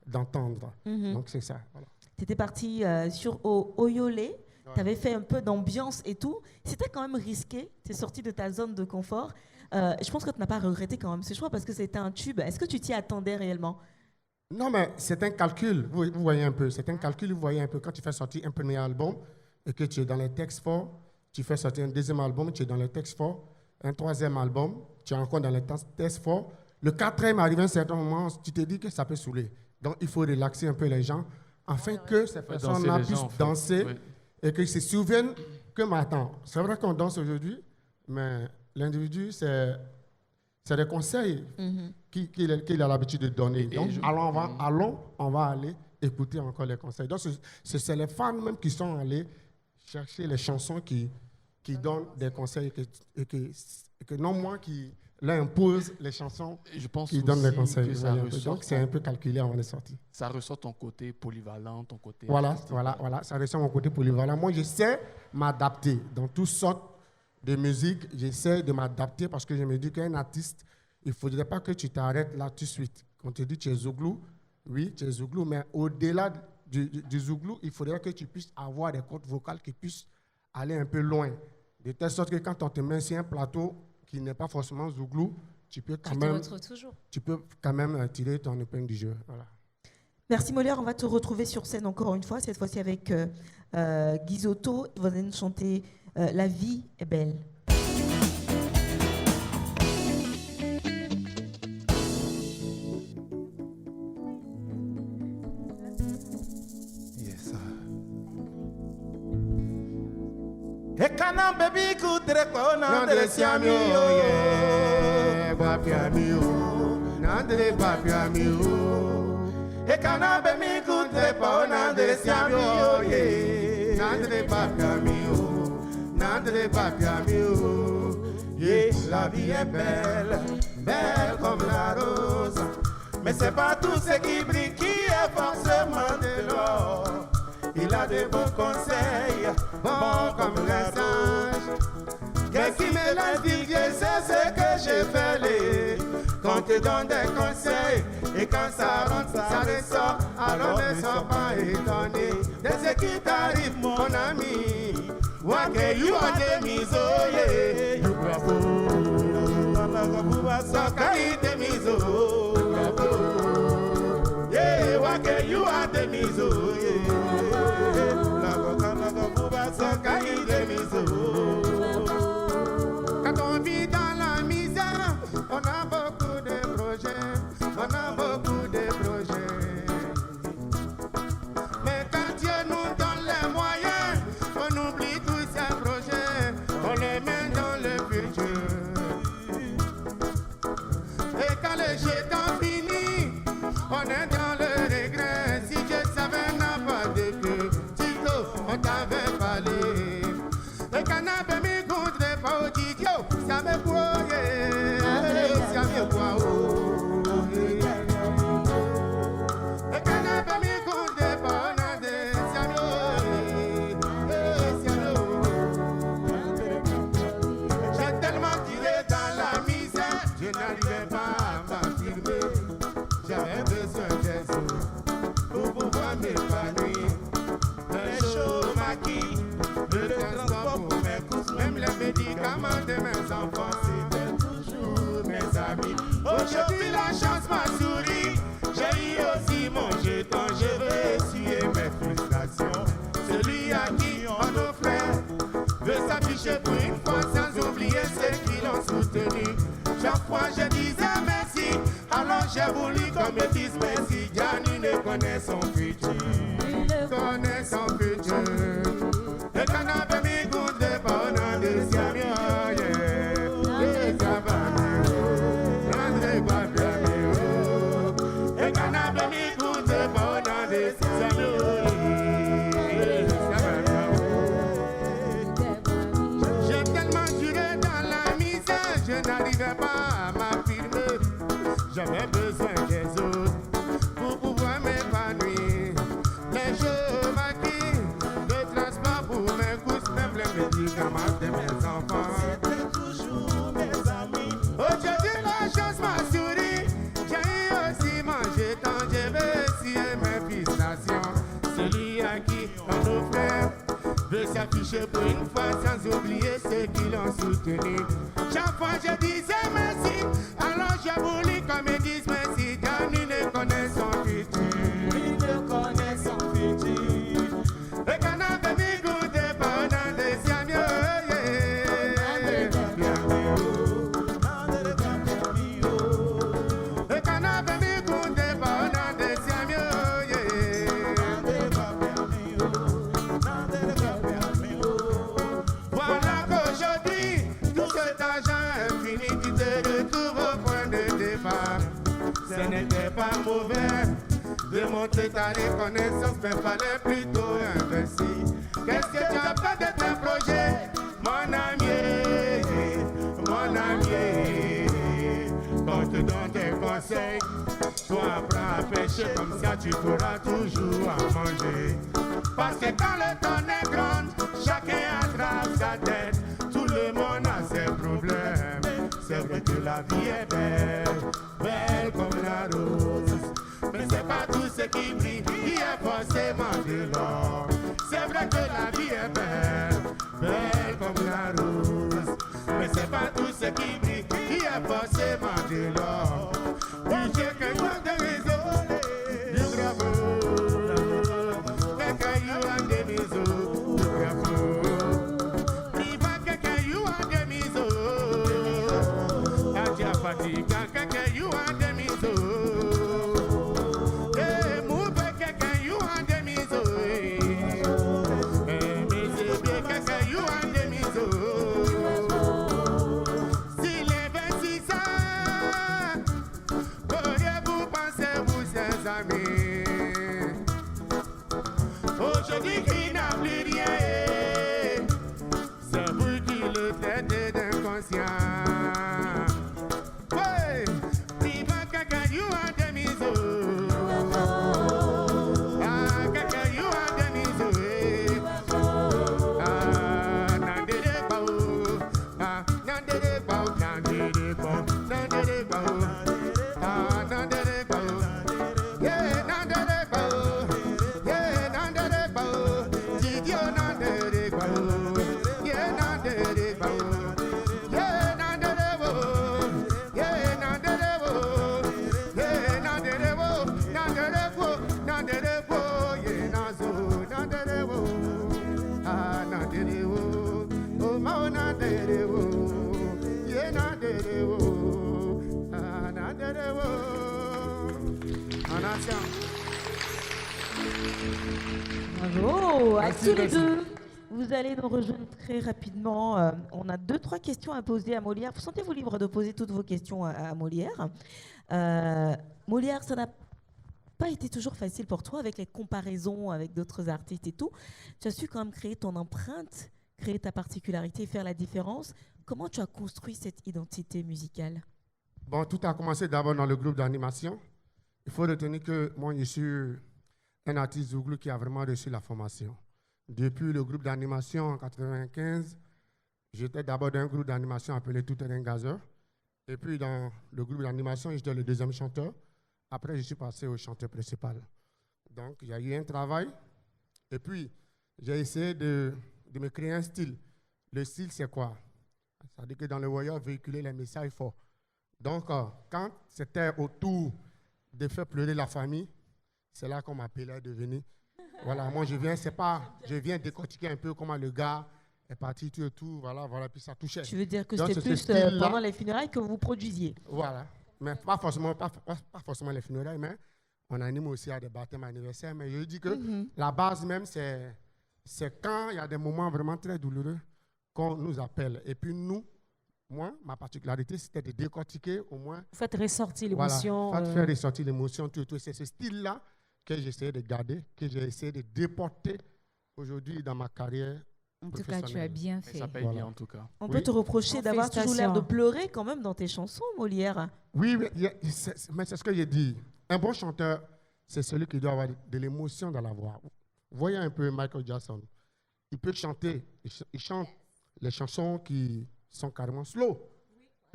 d'entendre. Donc, c'est ça. Voilà. Tu étais parti sur Oyolé, tu avais fait un peu d'ambiance et tout. C'était quand même risqué, tu es sorti de ta zone de confort. Je pense que tu n'as pas regretté quand même ce choix parce que c'était un tube. Est-ce que tu t'y attendais réellement? Non, mais c'est un calcul, vous voyez un peu. C'est un calcul, vous voyez un peu. Quand tu fais sortir un premier album et que tu es dans les textes forts, tu fais sortir un deuxième album, tu es dans les textes forts, un troisième album, tu es encore dans les textes forts. Le quatrième arrive à un certain moment, tu te dis que ça peut saouler. Donc, il faut relaxer un peu les gens afin que ces personnes-là puissent danser et qu'ils se souviennent que maintenant, c'est vrai qu'on danse aujourd'hui, mais l'individu, c'est des conseils qu'il a l'habitude de donner. Donc, on va aller écouter encore les conseils. Donc, c'est les fans même qui sont allés chercher les chansons qui donnent des conseils et que non moi qui leur impose les chansons qui donnent les conseils. Donc, c'est un peu calculé avant de sortir. Ça ressort ton côté polyvalent, ton côté... Voilà, ça ressort mon côté polyvalent. Moi, j'essaie de m'adapter dans toutes sortes de musique. J'essaie de m'adapter parce que je me dis qu'un artiste, il ne faudrait pas que tu t'arrêtes là tout de suite. Quand tu dis tu es Zouglou, oui, tu es Zouglou, mais au-delà du Zouglou, il faudrait que tu puisses avoir des cordes vocales qui puissent aller un peu loin. De telle sorte que quand on te met sur un plateau qui n'est pas forcément Zouglou, tu peux quand même tirer ton épingle du jeu. Voilà. Merci Molière, on va te retrouver sur scène encore une fois, cette fois-ci avec Guizotto. Vous allez nous chanter La vie est belle. E kana baby kudre kwa nandre siami o papi ami o nandre papi ami o e kana baby kudre kwa nandre siami o nandre papi ami o nandre papi ami o la vie est belle belle comme la rose mais c'est pas tout ce qui brille qui est forcément de l'or. Il a de bons conseils, bons comme les singes. Qu'est-ce qui me l'a dit, c'est ce que j'ai fait. Quand tu donnes des conseils, et quand ça rentre, ça ressort, alors ne sois pas étonné de ce qui t'arrive, mon ami. Wake you are the miso, yeah. You bravo. Sokai de miso, bravo. Yeah, wake you are the miso, yeah. Quand on vit dans la misère, on a beaucoup de projets, on a beaucoup de projets. maman de mes enfants, c'était toujours mes amis. Aujourd'hui la chance m'a souri, j'ai eu aussi mon jeton, je veux essuyer mes frustrations. Celui à qui on offrait veut s'afficher pour une fois sans oublier ceux qui l'ont soutenu. Chaque fois je disais merci, alors j'ai voulu qu'on me dise merci. Gianni ne connaît son futur, connaît son futur. Et quand on avait mis goût de bonheur de Siamio, et quand on avait mis goût de bonheur de Siamio. J'ai tellement juré dans la misère, je n'arrivais pas à m'affirmer. J'avais besoin des autres pour pouvoir m'épanouir. Les jours maquis, le transport pour mes courses, même les médicaments de mes enfants. C'était toujours mes amis. Aujourd'hui la chance m'a souri, j'ai eu aussi mon jeton, je vais essayer mes frustrations. Celui à qui on offrait veut s'afficher pour une fois sans oublier ceux qui l'ont soutenu. Chaque fois je disais merci, alors j'ai voulu qu'on me dise merci. Gianni ne connaît son futur, il ne connaît son futur. Et quand on avait mis goût de bonheur de Siamio, et quand on avait mis goût de bonheur de Siamio, voilà qu'aujourd'hui, tout cet argent infini, tu te retrouves au point de départ. Ce n'était pas mauvais de montrer ta reconnaissance, mais fallait plutôt investir. Qu'est-ce que tu as fait de tes projets, mon ami, mon ami? Quand te donne des conseils, toi apprends à pêcher, comme ça tu pourras toujours en manger. Parce que quand le temps est grand, chacun attrape sa tête. Tout le monde a ses problèmes. C'est vrai que la vie est belle, belle comme la rose. Mais c'est pas tout ce qui brille qui est forcément de l'or. C'est vrai que la vie est belle, belle comme la rose. Mais c'est pas tout ce qui brille qui est forcément de l'or. Oui, j'ai quelque chose de réseau, du bravo. Quelqu'un you a des misos, du bravo. Il va quelqu'un you a des misos. Adia fatiga, quelqu'un you a des misos. Eh, move quelqu'un you a des misos. Eh, mais c'est bien quelqu'un you a des misos. S'il est 26 ans, qu'auriez-vous pensé, vous, ses amis? Aujourd'hui, qui n'a plus rien, c'est vous qui le traitez d'inconscient. Ouais, priva caca, you a des misos. Ah, caca, you a des misos. Ah, nandere bao. Ah, nandere bao, nandere bao, nandere bao. Ah, nandere bao. Yeah, nandere bao. Yeah, nandere bao. Didio nandere bao. Yeah, nandere bao. Yeah, nandere bao. Yeah, nandere bao. Yeah, nandere bao. Nandere bao. Nandere bao. Yeah, nazo. Nandere bao. Ah, nandere bao. Oh, ma nandere bao. Yeah, nandere bao. Ah, nandere bao. En action. Bravo à Merci, tous les merci. deux. Vous allez nous rejoindre très rapidement. On a 2-3 questions à poser à Molière. Vous sentez-vous libre de poser toutes vos questions à Molière. Molière, ça n'a pas été toujours facile pour toi avec les comparaisons avec d'autres artistes et tout. Tu as su quand même créer ton empreinte, créer ta particularité, faire la différence. Comment tu as construit cette identité musicale? Bon, tout a commencé d'abord dans le groupe d'animation. Il faut retenir que moi, je suis un artiste Zouglou qui a vraiment reçu la formation. Depuis le groupe d'animation en 1995, j'étais d'abord dans un groupe d'animation appelé Tout Terrain Gazeur. Et puis dans le groupe d'animation, j'étais le deuxième chanteur. Après, je suis passé au chanteur principal. Donc, il y a eu un travail. Et puis, j'ai essayé de me créer un style. Le style, c'est quoi? Ça veut dire que dans le voyage, véhiculer les messages forts. Donc, quand c'était autour de faire pleurer la famille, c'est là qu'on m'appelait de venir. Voilà, moi je viens décortiquer un peu comment le gars est parti, tout et tout, voilà, puis ça touchait. Tu veux dire que Donc, c'était c'est plus ce style-là. pendant les funérailles que vous produisiez? Voilà, mais pas forcément les funérailles, mais on anime aussi à des baptêmes anniversaires. Mais je dis que la base même, c'est quand il y a des moments vraiment très douloureux qu'on nous appelle. Et puis nous, moi, ma particularité, c'était de décortiquer au moins. Vous faites ressortir l'émotion. Voilà, faire ressortir l'émotion, tout et tout. C'est ce style-là que j'essaie de garder, que j'ai essayé de déporter aujourd'hui dans ma carrière. En tout cas, tu as bien Mais fait. ça paye bien en tout cas. On Oui. peut te reprocher d'avoir toujours l'air de Félicitations. pleurer quand même dans tes chansons, Molière. Oui, mais c'est ce que j'ai dit. Un bon chanteur, c'est celui qui doit avoir de l'émotion dans la voix. Voyez un peu Michael Jackson. Il peut chanter, il chante les chansons qui sont carrément slow.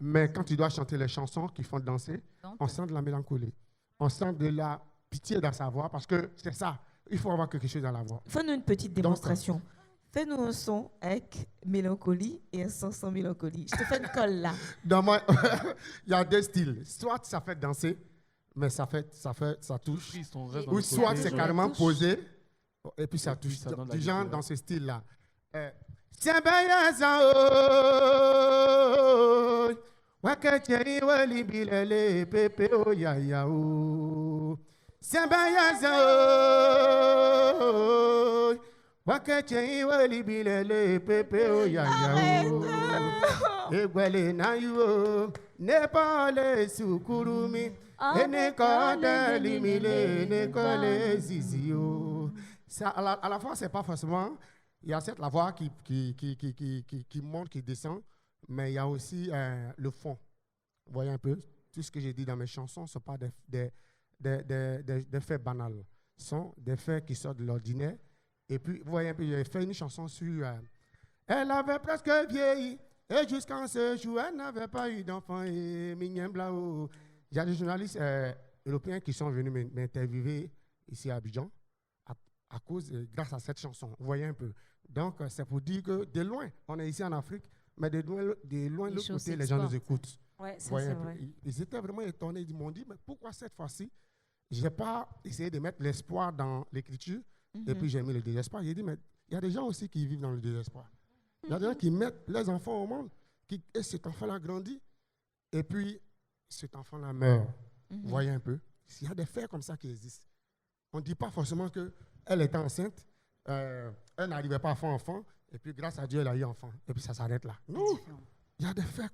Mais quand il doit chanter les chansons qui font danser, on sent de la mélancolie. On sent de la pitié dans sa voix parce que c'est ça. Il faut avoir quelque chose dans la voix. Fais-nous une petite démonstration. Fais-nous un son avec mélancolie et un son sans mélancolie. Je te fais une colle là. Dans moi, il y a deux styles. Soit ça fait danser, mais ça touche. Triste, on reste dans Ou le soit côté, c'est genre, carrément posé, et puis ça Et puis touche. ça donne la Du genre vie, dans ouais. ce style-là. C'est bien ça, oh. Wakacheri wali bilele pepe o ya ya o. C'est bien ça, oh. Wakacheri wali bilele pepe o ya ya o. Egwele na yo, nepale sukurumi. Ne kode limile, ne kole zizio. Ça, à la fois, c'est pas forcément. Il y a cette la voix qui monte, qui descend, mais il y a aussi le fond. Vous voyez un peu, tout ce que j'ai dit dans mes chansons ne sont pas des faits banals. Ce sont des faits qui sortent de l'ordinaire. Et puis, vous voyez un peu, j'ai fait une chanson sur. Elle avait presque vieilli, et jusqu'à ce jour, elle n'avait pas eu d'enfant. Et mignonne blao. Il y a des journalistes européens qui sont venus m'interviewer ici à Abidjan grâce à cette chanson. Vous voyez un peu. Donc, c'est pour dire que de loin, on est ici en Afrique, mais de loin de l'autre choses côté, les gens nous s'exportent. écoutent. Ouais, Vous ça voyez c'est un peu. vrai. Ils étaient vraiment étonnés. Ils m'ont dit, mais pourquoi cette fois-ci, je n'ai pas essayé de mettre l'espoir dans l'écriture, et puis j'ai mis le désespoir. J'ai dit, mais il y a des gens aussi qui vivent dans le désespoir. Il y a des gens qui mettent les enfants au monde, et cet enfant-là grandit, et puis cet enfant-là meurt. Vous voyez un peu. Il y a des faits comme ça qui existent. On ne dit pas forcément qu'elle était enceinte, elle n'arrivait pas à faire enfant, et puis grâce à Dieu, elle a eu enfant. Et puis ça s'arrête là. Non, il y a des faits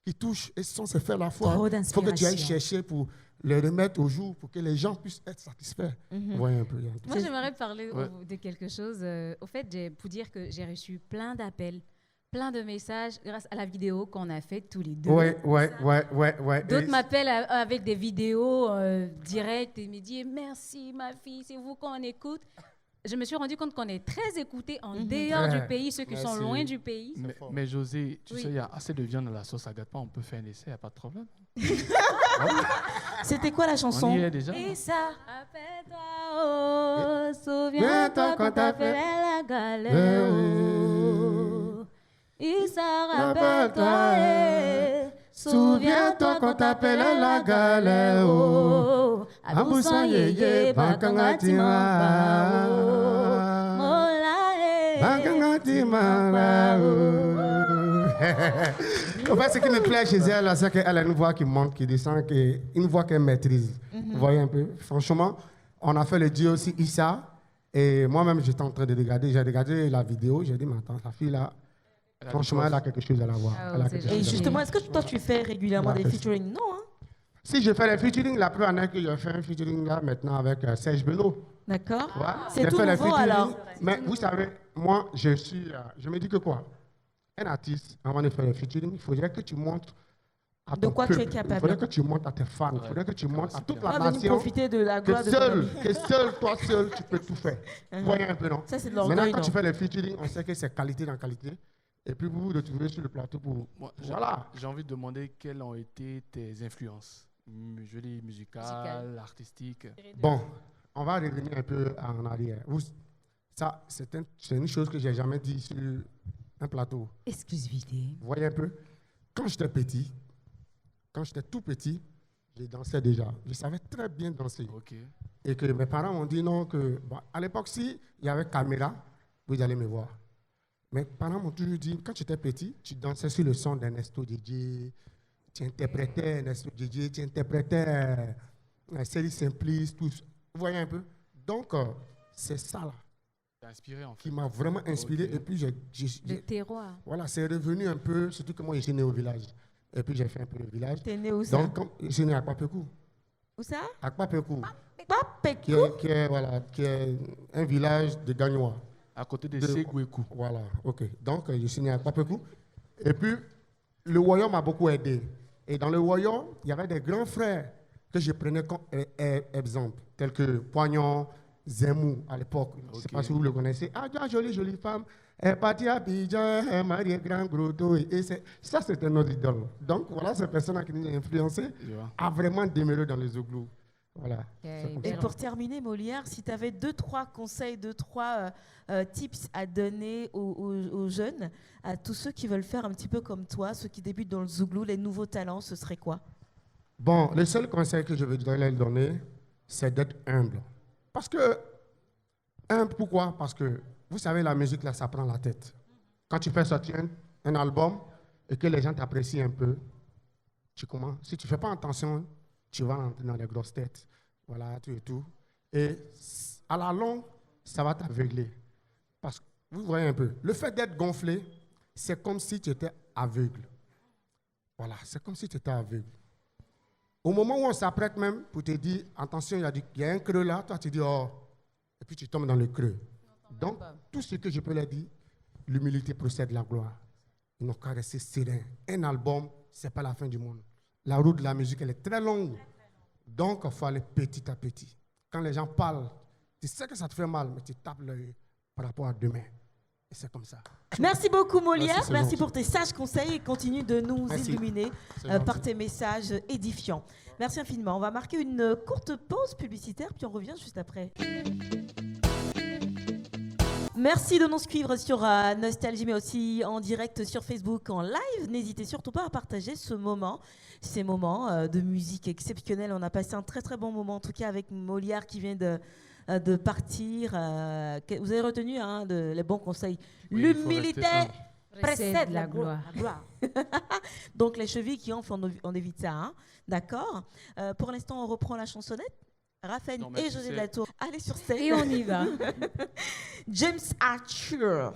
qui touchent, et ce sont ces faits-la foi. Trop Il faut que tu ailles d'inspiration. chercher pour les remettre au jour, pour que les gens puissent être satisfaits. Vous voyez un peu. il y a un truc. Moi, j'aimerais parler Ouais. de quelque chose. Au fait, pour dire que j'ai reçu plein d'appels, plein de messages grâce à la vidéo qu'on a faite tous les deux. Ouais. D'autres Et- m'appellent avec des vidéos directes et me disent merci ma fille, c'est vous qu'on écoute. Je me suis rendu compte qu'on est très écoutés en dehors du Ouais. pays, ceux qui sont Merci. loin du pays. Mais José, tu Oui. sais, il y a assez de viande dans la sauce, ça gâte pas, on peut faire un essai, il n'y a pas de problème. C'était quoi la On chanson? y est déjà. Et ça, Rappelle-toi, oh, souviens-toi Viens-toi quand quand t'as t'as fait fait la galère. Oh. Il s'en rappelle-toi, Souviens-toi quand t'appelais la galère, oh. Abousan yeye, bakanga timamba, oh. Mola, Bakanga timamba, En fait, ce qui me plaît chez elle, là, c'est qu'elle a une voix qui monte, qui descend, une voix qu'elle maîtrise. Vous voyez un peu. Franchement, on a fait le duo aussi, Issa. Et moi-même, j'étais en train de regarder. J'ai regardé la vidéo. J'ai dit, mais attends, sa fille là, franchement, elle a quelque chose à la voix. Ah, Elle a c'est quelque Et chose à la voix. justement, est-ce que toi, tu fais régulièrement des Ouais. featuring? Non, hein? Si je fais les featuring, la première année que j'ai fait un featuring là maintenant avec Serge Benoît. D'accord. Ouais. C'est J'ai tout fait les nouveau featuring, alors? Mais vous savez, moi, je me dis que quoi? Un artiste, avant de faire le featuring, il faudrait que tu montres à De ton quoi tu es peuple. capable. Il faudrait que tu montres à tes fans. Il faudrait que tu montres à toute Pas la venir nation profiter de la gloire de ton ami. que toi seul, tu peux tout faire. Vous voyez un peu, non? Ça, c'est de Maintenant, l'orgueil, quand non? tu fais le featuring, on sait que c'est qualité dans qualité. Et puis, vous vous retrouvez sur le plateau pour... Moi, Voilà. j'ai envie de demander quelles ont été tes influences. Je dis musicales, artistiques. Bon, on va revenir un peu en arrière. Ça, c'est une chose que j'ai jamais dit sur un plateau. Exclusivité. Vous voyez un peu? Quand j'étais petit, quand j'étais tout petit, je dansais déjà. Je savais très bien danser. Ok. Et que mes parents m'ont dit non, que bon, à l'époque, si il y avait caméra, vous allez me voir. Mes parents m'ont toujours dit, quand tu étais petit, tu dansais sur le son d'Ernesto DJ, tu interprétais Ernesto DJ, tu interprétais Série Simplice, tout. Vous voyez un peu? Donc, c'est ça là T'es inspiré en fait. qui m'a vraiment inspiré. Ok. Et puis, Le terroir. voilà, c'est revenu un peu, surtout que moi, je suis né au village. Et puis, j'ai fait un peu le village. T'es né où ça? Donc, je suis né à Papekou. Où ça? À Papekou, Papekou. qui est un village de Gagnois. À côté de De- Ségouékou. Voilà, ok. Donc, je suis né à Papekou. Et puis, le royaume m'a beaucoup aidé. Et dans le royaume, il y avait des grands frères que je prenais comme exemple, tels que Poignon, Zemou à l'époque. Je ne sais Ok. pas si vous le connaissez. Ah, jolie, jolie femme. Elle est partie à Abidjan, elle marié grand gros dos. Et ça, c'était notre idole. Donc, voilà, cette personne qui nous a influencé Tu vois. a vraiment demeuré dans les Zouglous. Voilà. C'est comme Et ça. pour terminer, Molière, si tu avais 2-3 conseils, 2-3 tips à donner aux jeunes, à tous ceux qui veulent faire un petit peu comme toi, ceux qui débutent dans le Zouglou, les nouveaux talents, ce serait quoi? Bon, le seul conseil que je veux leur donner, c'est d'être humble. Parce que, humble, pourquoi? Parce que, vous savez, la musique, là, ça prend la tête. Quand tu fais sortir un album et que les gens t'apprécient un peu, tu commences. Si tu ne fais pas attention, tu vas entrer dans les grosses têtes. Voilà, tout et tout. Et à la longue, ça va t'aveugler. Parce que, vous voyez un peu, le fait d'être gonflé, c'est comme si tu étais aveugle. Voilà, c'est comme si tu étais aveugle. Au moment où on s'apprête même pour te dire, attention, il y a un creux là, toi tu dis, oh, et puis tu tombes dans le creux. Donc, tout ce que je peux leur dire, l'humilité procède de la gloire. Ils n'ont qu'à rester sereins. Un album, ce n'est pas la fin du monde. La route de la musique, elle est très longue. Donc, il faut aller petit à petit. Quand les gens parlent, tu sais que ça te fait mal, mais tu tapes l'œil par rapport à demain. Et c'est comme ça. Merci beaucoup, Molière. Merci, c'est Merci gentil. pour tes sages conseils et continue de nous Merci. illuminer C'est par gentil. tes messages édifiants. Merci infiniment. On va marquer une courte pause publicitaire, puis on revient juste après. Merci de nous suivre sur Nostalgie, mais aussi en direct sur Facebook, en live. N'hésitez surtout pas à partager ces moments de musique exceptionnelle. On a passé un très très bon moment, en tout cas avec Molière qui vient de partir. Vous avez retenu les bons conseils. Oui, il faut L'humilité rester humble. précède la gloire. Donc les chevilles qui enflent, on évite ça. Hein. D'accord. Pour l'instant, on reprend la chansonnette. Raphaël Non, mais et tu José sais- de la Tour, allez sur scène. Et on y va. James Archer.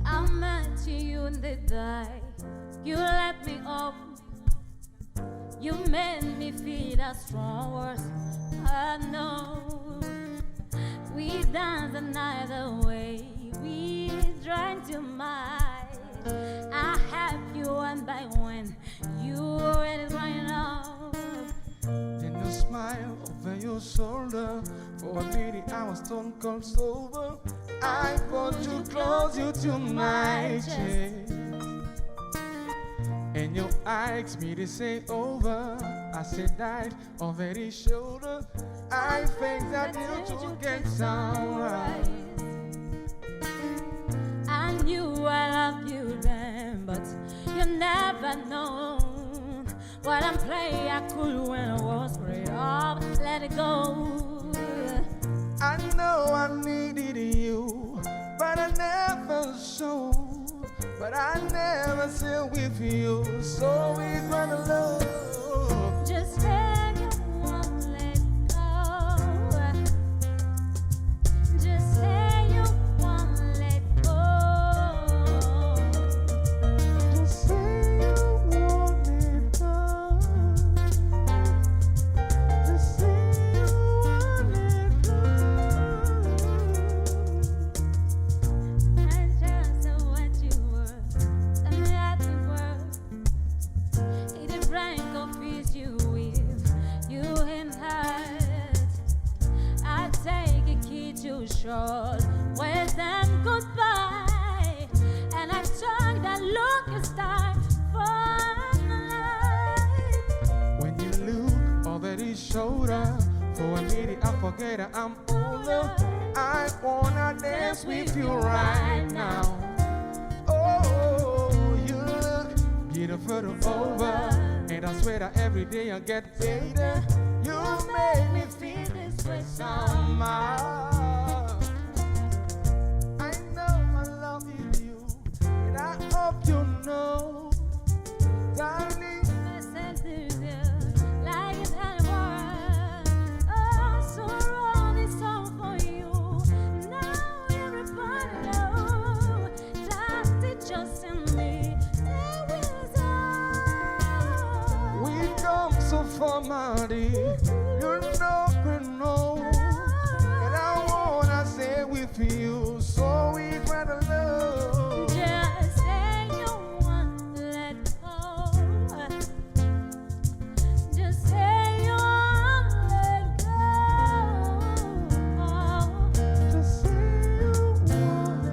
I met you in the day. You let me up. You made me feel as strong as I know. We danced the night away. We drank too much. I had you one by one. You were crying out. Then you smile over your shoulder. For a minute I was stone cold sober. I want to close you to my chest. And your eyes me to say over. I said that over his shoulder. I think that you two get some right. I knew I loved you then, but you never known what I'm playing. I could when I was afraid of let it go. I know I needed you, but I never showed. But I never said with you, so we run alone. Just say you won't let go. Just say you won't let go. Just say you won't let go. Just say you won't let go. I just know what you were, and that you were. It is right. miss you if you ain't hurt. I take a key too short, words and goodbye, and I took that longest time for life. When you look over his shoulder, for a minute I forget that I'm older. I wanna dance with you right now. Oh, you look beautiful over, and I swear that every day I get better. You make me feel this way somehow. I know I love you, and I hope you know, darling. Like it's oh, so wrong this song for you. Now everybody knows that it just in me. We come so far, my dear. You know we know, and I wanna stay with you. So we gotta love. Just say you won't let go. Just say you won't let go. Just say you want,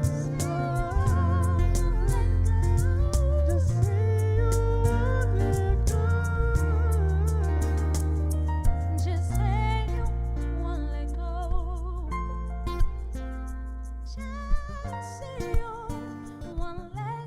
just say you want let go. Just say you won't let go. Just say you won't let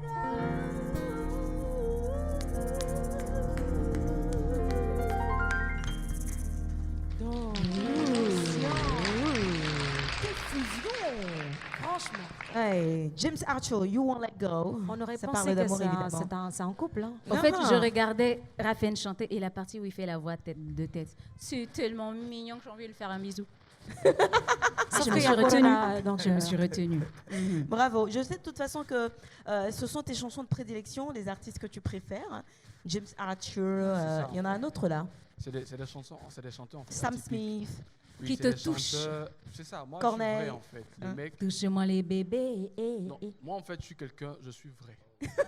Franchement, Hey, James Archer, You Won't Let Go. on aurait Ça pensé parle que d'amour, évidemment. c'est un couple. Hein. En fait, Ah. je regardais Raphaël chanter et la partie où il fait la voix de tête. C'est tellement mignon que j'ai envie de lui faire un bisou. Sauf Je me qu'il y suis a retenue. Corona, donc, Je me suis retenue. Bravo. Je sais de toute façon que ce sont tes chansons de prédilection, les artistes que tu préfères. James Archer, ça, il y en a un autre là. C'est des chansons, c'est des chanteurs en fait. Sam atypiques. Smith. Oui, Qui c'est te des touche. chanteurs- C'est ça, moi Corneille. je suis vrai en fait. Les Hein? mecs, Touche-moi les bébés. non, moi en fait je suis quelqu'un, je suis vrai.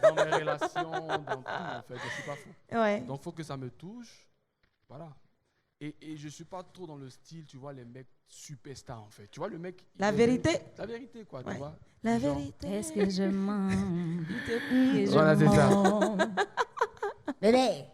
Dans mes relations, dans tout en fait, je suis pas fou. Ouais. Donc il faut que ça me touche. Voilà. Et je suis pas trop dans le style, tu vois, les mecs superstars en fait. Tu vois, le mec. La il est- vérité. La vérité quoi, Ouais. tu vois. La Genre, vérité. Est-ce que je mens? Et je Voilà, c'est ça. mens. Bébé.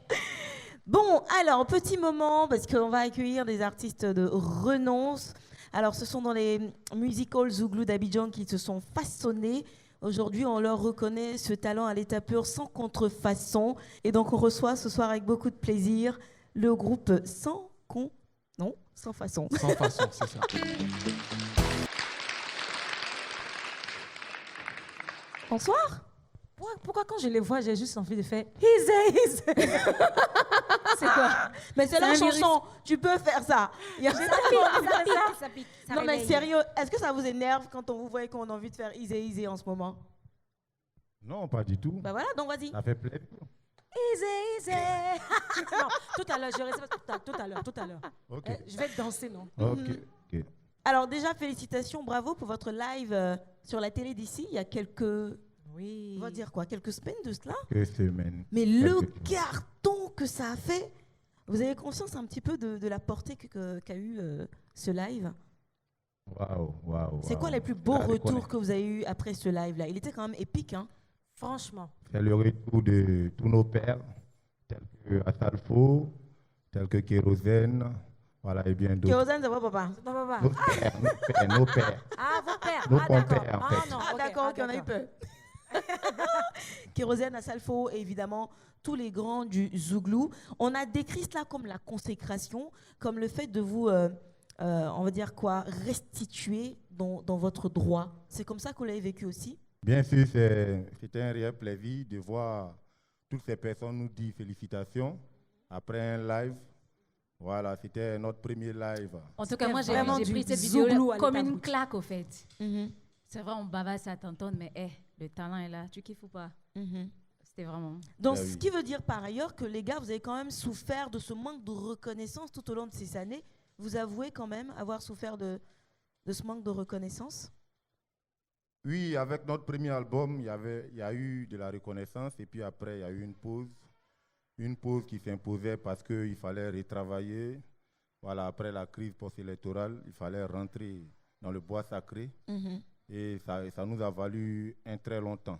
Bon, alors, petit moment, parce qu'on va accueillir des artistes de renonce. Alors, ce sont dans les music halls Zouglou d'Abidjan qui se sont façonnés. Aujourd'hui, on leur reconnaît ce talent à l'état pur, sans contrefaçon. Et donc, on reçoit ce soir avec beaucoup de plaisir le groupe Sans façon. Sans façon, c'est ça. Bonsoir. Pourquoi quand je les vois, j'ai juste envie de faire easy. C'est quoi? Mais c'est C'est la un virus. chanson. Tu peux faire ça. Il y a- Ça pique. Ça Non, mais réveille. sérieux, est-ce que ça vous énerve quand on vous voit et qu'on a envie de faire easy en ce moment? Non, pas du tout. Bah voilà, donc vas-y. Ça fait plaisir. Easy. Non, tout à l'heure, je reste tout à l'heure. Ok. Je vais danser, non? Ok. Ok. Alors déjà, félicitations, bravo pour votre live sur la télé d'ici. Il y a quelques, Oui. on va dire quoi, quelques semaines de cela. Que semaine. Mais le Quelques- carton que ça a fait, vous avez conscience un petit peu de la portée qu'a eu ce live? Waouh, waouh. C'est quoi waouh. les plus beaux La retours reconnaissance. que vous avez eu après ce live-là? Il était quand même épique, hein? Franchement. C'est le retour de tous nos pères, tels que Asalfo, tels que Kérosène, voilà, et bien d'autres. Kérosène, c'est quoi, papa? Non, papa. Nos pères, nos pères, nos pères. Ah, vos pères. Nos Ah, d'accord. compères, en Ah, fait. non, Ah ok, d'accord, ah, ok, on a eu d'accord. peur. Kérosène, Asalfo et évidemment tous les grands du Zouglou. On a décrit cela comme la consécration, comme le fait de vous, on va dire quoi, restituer dans votre droit. C'est comme ça que vous l'avez vécu aussi? Bien sûr, c'était un réel plaisir de voir toutes ces personnes nous dire félicitations après un live. Voilà, c'était notre premier live. En tout cas, moi, j'ai vraiment j'ai du pris cette Zouglou vidéo à comme l'état une brut. claque, au fait. Mhm, C'est vrai, on bavasse à t'entendre, mais le talent est là. Tu kiffes ou pas? mhm. C'était vraiment... Donc, Ah oui. ce qui veut dire par ailleurs que les gars, vous avez quand même souffert de ce manque de reconnaissance tout au long de ces années. Vous avouez quand même avoir souffert de ce manque de reconnaissance? Oui, avec notre premier album, il y a eu de la reconnaissance et puis après, il y a eu une pause qui s'imposait parce qu'il fallait retravailler. Voilà, après la crise post-électorale, il fallait rentrer dans le bois sacré. Et ça nous a valu un très longtemps.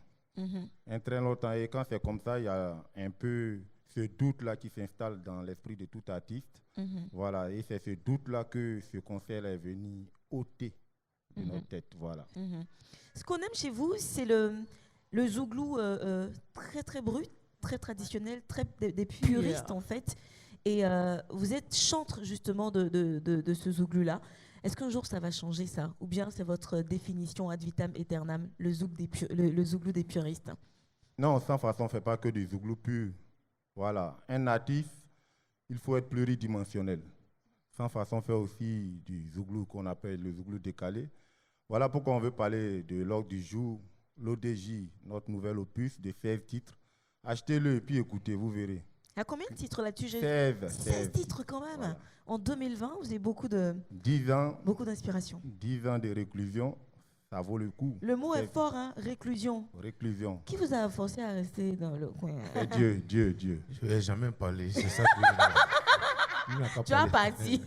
Un très longtemps. Et quand c'est comme ça, il y a un peu ce doute-là qui s'installe dans l'esprit de tout artiste. Voilà, et c'est ce doute-là que ce concert est venu ôter de notre tête. Voilà. Ce qu'on aime chez vous, c'est le zouglou très très brut, très traditionnel, très des puristes en fait. Et vous êtes chantre justement de ce zouglou-là. Est-ce qu'un jour ça va changer ça? Ou bien c'est votre définition ad vitam aeternam, le zouglou des puristes? Non, sans façon, on ne fait pas que du zouglou pur. Voilà. Un artiste, il faut être pluridimensionnel. Sans façon, on fait aussi du zouglou qu'on appelle le zouglou décalé. Voilà pourquoi on veut parler de l'ordre du jour, l'ODJ, notre nouvel opus de 16 titres. Achetez-le et puis écoutez, vous verrez. Il y a combien de titres là-dessus? 16 titres quand même. Voilà. En 2020, vous avez beaucoup 10 ans, beaucoup d'inspiration. 10 ans de réclusion, ça vaut le coup. Le mot est fort, hein, réclusion. Réclusion. Qui vous a forcé à rester dans le coin? Et Dieu. Je ne vais jamais parler, c'est ça que je veux. Tu as parti.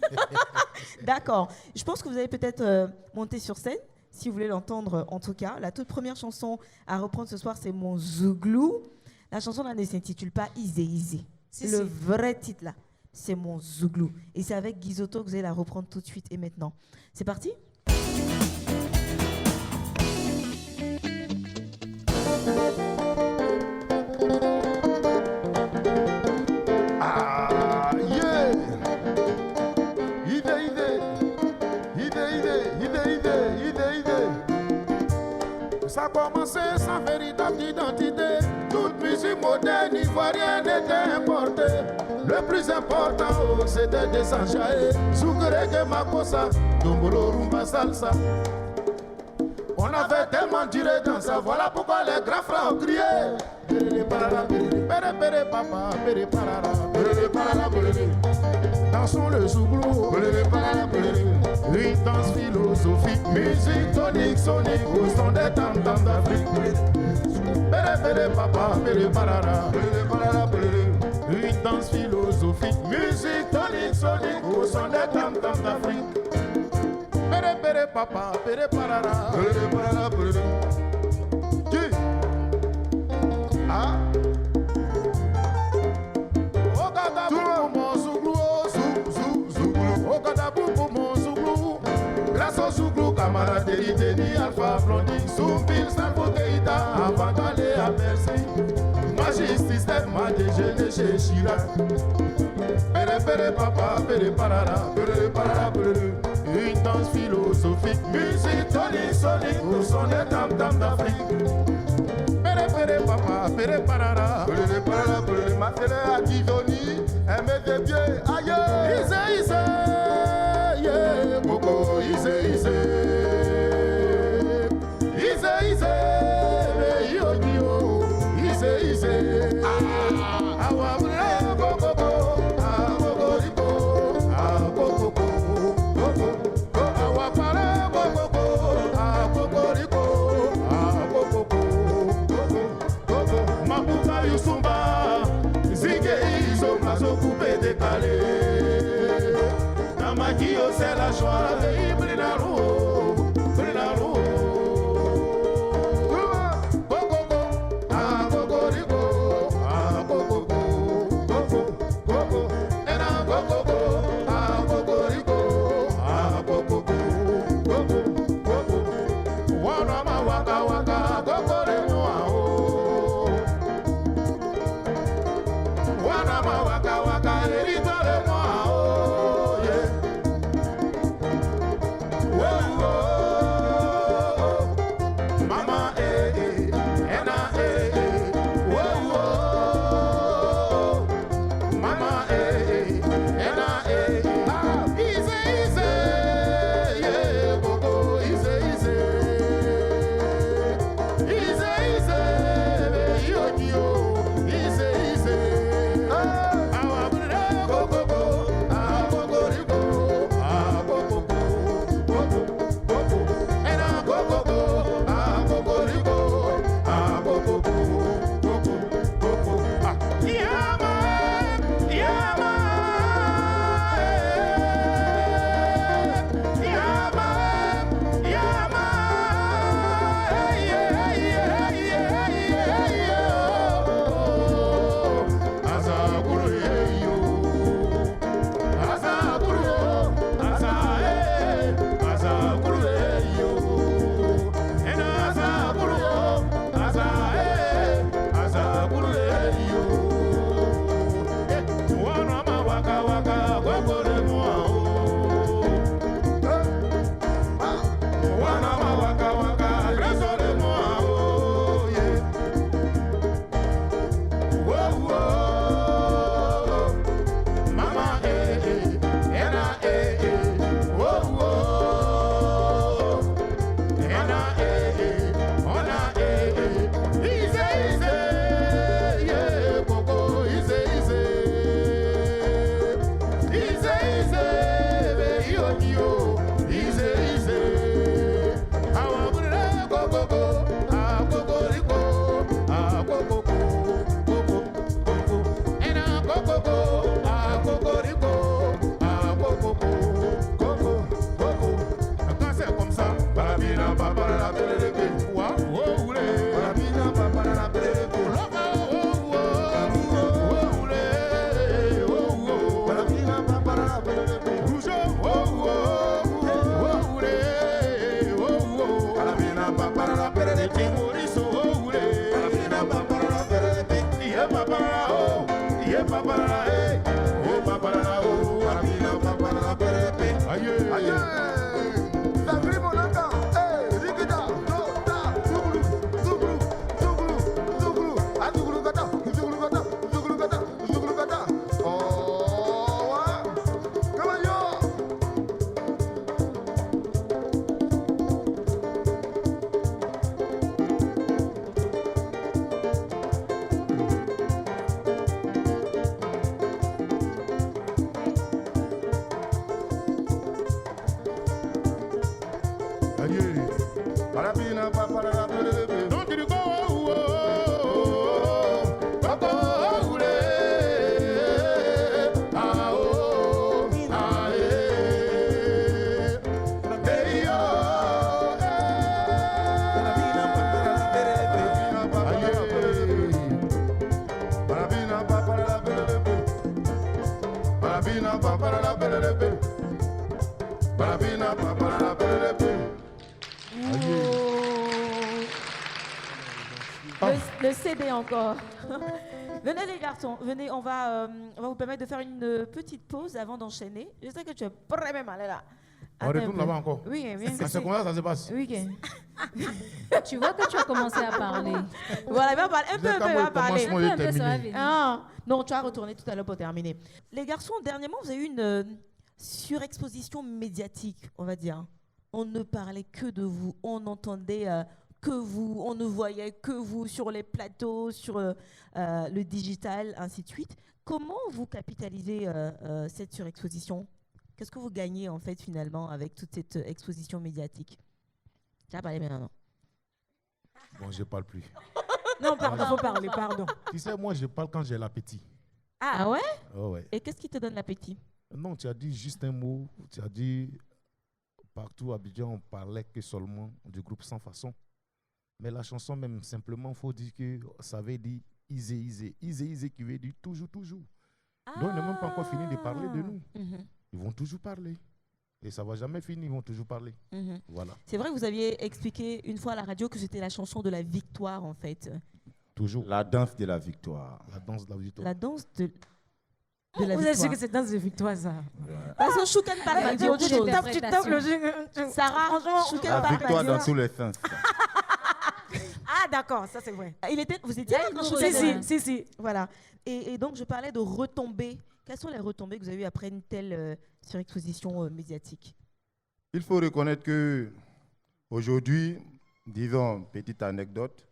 D'accord. Je pense que vous allez peut-être monter sur scène, si vous voulez l'entendre en tout cas. La toute première chanson à reprendre ce soir, c'est Mon Zouglou. La chanson là ne s'intitule pas Isé Isé. Le vrai titre là, c'est Mon Zouglou. Et c'est avec Guizotto que vous allez la reprendre tout de suite et maintenant. C'est parti? Ça a commencé sans véritable identité. Toute musique moderne ivoirienne était importée. Le plus important, c'était de s'enjailler. Sougrege Makossa, Dombolo Rumba Salsa. On avait tellement duré dans ça. Voilà pourquoi les grands frères ont crié. Dansons le zouglou, une danse philosophique, musique tonique, sonique, au son des tam-tams d'Afrique. Une danse philosophique, musique tonique, sonique, au son des tam-tams d'Afrique. Pere papa, pere parara, pere parara, pere. Ah. Ogada pour mon zouglou, zouglou. Ogada pour mon zouglou. Grâce au zouglou, camaraderie, Denis, Alpha, Blondie, Soumpil, Salvo Keita, avant d'aller à Bercy. Majesté, Steph m'a déjeuné chez Chirac. Pere papa, pere parara, pere. Une danse philosophique, musique tonique, sonique, au son des tam-tams d'Afrique. Pere papa, pere parara, ma télé à Didoni, elle met des pieds ailleurs. Ise, yeah, Boko, ise, yo, ise, awa bre, boko, boko, boko, awa pare, boko, Mabuka Yusumba, Zige Iso, Mazo Coupé décalé. Namakio, c'est la joie, et Brinaro, Brinaro. Go, go, go. waka waka gogore moi oh. Wana ma waka waka resore moi oh yeah. Oh oh. Mama ena oh oh. Ena ona easy easy yeah coco easy easy easy easy baby yo yo easy easy awa bure go go go ah go go rico ah go go go go go ena go go go ah go go rico ah go go go go go quand c'est comme ça barabina papa la belle de wa oh oulé barabina papa la belle de Le CD encore. Venez les garçons, venez, on va vous permettre de faire une petite pause avant d'enchaîner. Je sais que tu es prêt même à aller là. On retourne là-bas encore. Oui, bien. C'est comment ça se passe? Oui, Tu vois que tu as commencé à parler. voilà, il va parler. Un peu, il va parler. Un peu, ça va venir. Ah, non, tu vas retourner tout à l'heure pour terminer. Les garçons, dernièrement, vous avez eu une surexposition médiatique, on va dire. On ne parlait que de vous, on n'entendait que vous, on ne voyait que vous sur les plateaux, sur le digital, ainsi de suite. Comment vous capitalisez cette surexposition? Qu'est-ce que vous gagnez en fait finalement avec toute cette exposition médiatique? Tu as parlé maintenant. Bon, je parle plus. Non, pardon, faut parler, pardon. Tu sais, moi, je parle quand j'ai l'appétit. Ah ouais? Oh, ouais. Et qu'est-ce qui te donne l'appétit? Non, tu as dit juste un mot. Tu as dit partout à Abidjan, on parlait que seulement du groupe Sans Façon. Mais la chanson, même simplement, il faut dire que ça veut dire easy, easy. Easy, easy qui veut dire toujours, toujours. Donc, ils n'ont même pas encore fini de parler de nous. Ils vont toujours parler. Et ça ne va jamais finir, ils vont toujours parler. Voilà. C'est vrai que vous aviez expliqué une fois à la radio que c'était la chanson de la victoire, en fait. Toujours. La danse de la victoire. La danse de la victoire. La danse de la Vous victoire. êtes sûr que c'est danse de victoire, ça? Parce que Chouken Park m'a dit autre chose. Tu tapes le jeu. Sarah, Chouken La Park m'a victoire dit dans autre tous les sens. Ah, d'accord, ça c'est vrai. Vous étiez là quand Si, Chouken si. Voilà. Et donc, je parlais de retombées. Quelles sont les retombées que vous avez eues après une telle surexposition médiatique? Il faut reconnaître que aujourd'hui, disons, petite anecdote,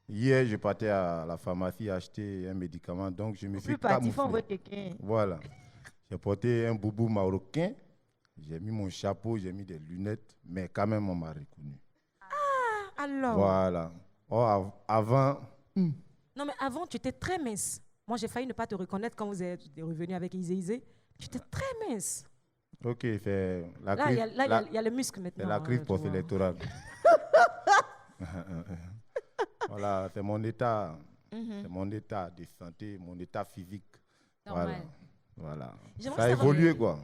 hier, je partais à la pharmacie acheter un médicament, donc je me suis camouflé. Voilà. J'ai porté un boubou marocain, j'ai mis mon chapeau, j'ai mis des lunettes, mais quand même, on m'a reconnu. Ah, alors. Voilà. Oh, avant... Non, mais avant, tu étais très mince. Moi, j'ai failli ne pas te reconnaître quand vous êtes revenu avec Izé Izé. Tu étais très mince. Ok, c'est la Là, crise. il y a le muscle maintenant. C'est la crise tu post-électorale. Voilà, c'est mon état. C'est mon état de santé, mon état physique. Normal. Voilà. J'aimerais Ça a savoir- évolué, quoi.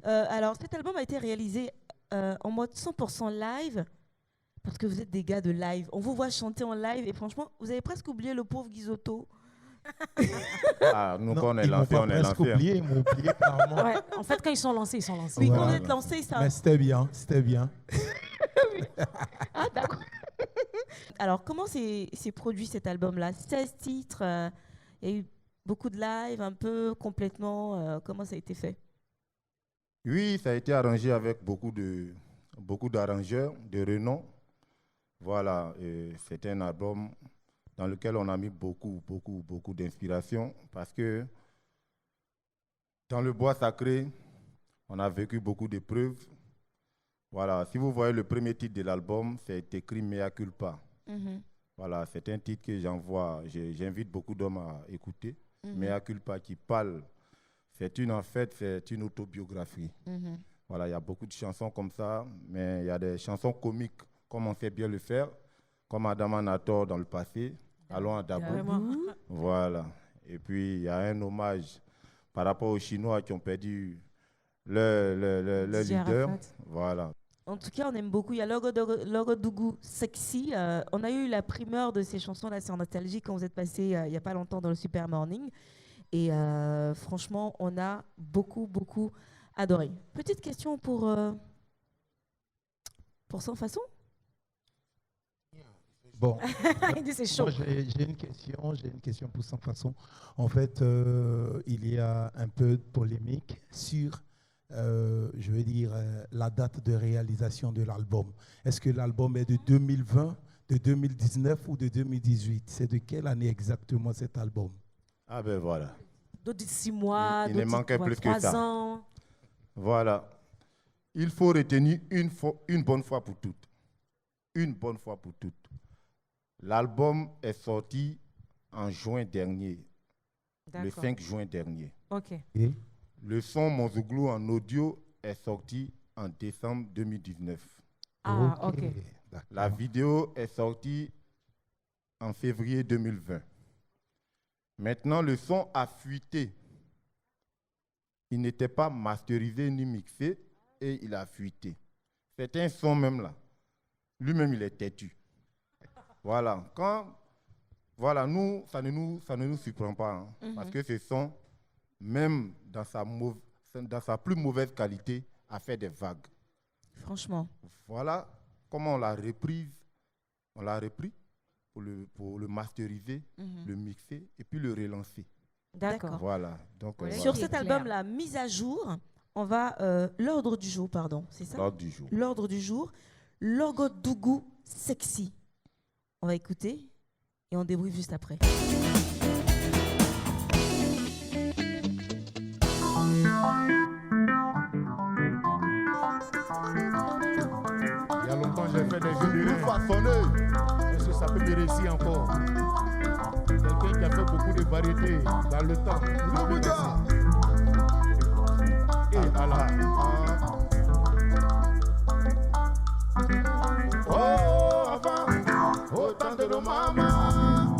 Alors, cet album a été réalisé en mode 100% live, parce que vous êtes des gars de live. On vous voit chanter en live et franchement, vous avez presque oublié le pauvre Guizotto Nous, Non, quand on est ils m'ont lancé, pas on est presque lancé. oublié, ils m'ont oublié carrément. Ouais, en fait, quand ils sont lancés, ils sont lancés. Oui, Voilà. quand on est lancé, ça. Mais c'était bien, c'était bien. Ah, d'accord. Alors, comment s'est produit cet album-là? 16 titres, il y a eu beaucoup de live, un peu complètement. Comment ça a été fait? Oui, ça a été arrangé avec beaucoup d'arrangeurs de renom. Voilà, c'est un album dans lequel on a mis beaucoup d'inspiration parce que dans le bois sacré, on a vécu beaucoup d'épreuves. Voilà, si vous voyez le premier titre de l'album, c'est écrit Mea Culpa. Voilà, c'est un titre que j'invite beaucoup d'hommes à écouter. Mea Culpa qui parle, c'est une autobiographie. Voilà, il y a beaucoup de chansons comme ça, mais il y a des chansons comiques, comme on sait bien le faire, comme Adama Nator dans le passé, Allons à Dabo. Voilà. Et puis, il y a un hommage par rapport aux Chinois qui ont perdu leur leader. Voilà. En tout cas, on aime beaucoup. Il y a Logo Dougou Sexy. On a eu la primeur de ces chansons-là sur Nostalgie quand vous êtes passé il n'y a pas longtemps dans le Super Morning. Et franchement, on a beaucoup adoré. Petite question pour Sans Façon. Bon, Il dit c'est chaud. moi, j'ai une question pour Sans Façon. En fait, il y a un peu de polémique sur, je veux dire, la date de réalisation de l'album. Est-ce que l'album est de 2020, de 2019 ou de 2018? C'est de quelle année exactement cet album? Ah ben voilà. D'autres disent 6 mois, Il ne d'autres manquait disent plus que 3 ça. ans. Voilà. Il faut retenir une bonne fois pour toutes. Une bonne fois pour toutes. L'album est sorti en juin dernier, le 5 juin dernier. Ok. Et Le son Monzouglou en audio est sorti en décembre 2019. Ah, ok. D'accord. La vidéo est sortie en février 2020. Maintenant, le son a fuité. Il n'était pas masterisé ni mixé et il a fuité. C'est un son même là. Lui-même, il est têtu. Voilà. Voilà, nous, ça ne nous surprend pas. Hein, parce que ce son, même dans sa plus mauvaise qualité, a fait des vagues. Franchement. Voilà comment on l'a repris pour le masteriser, le mixer et puis le relancer. D'accord. Voilà. Donc, Ouais. Sur Voilà. cet album-là, mise à jour, on va l'ordre du jour, pardon, c'est ça? L'ordre du jour. L'ordre du jour, Logo Dougou Sexy. On va écouter et on débriefe juste après. Il y a longtemps, j'ai fait des jeux de façonneux. Est-ce que ça peut me réussir encore? Quelqu'un qui a fait beaucoup de variétés dans le temps. Et à la... Oh, avant, au temps de nos mamans,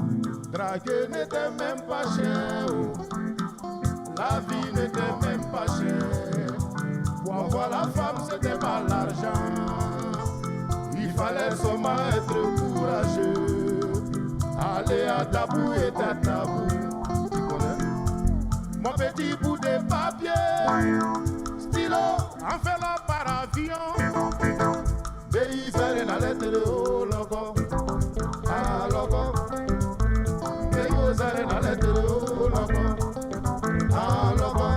draguer n'était même pas cher. La vie n'était même pas chère. Pour avoir la femme, c'était pas l'argent. Il fallait seulement être courageux. Aller à Dabou et à Tabou. Tu connais? Mon petit bout de papier, stylo, en vélo par avion. Pays serré dans lettre de haut, logo. Ah, logo. Pays serré dans lettre de haut, logo. Ah, logo.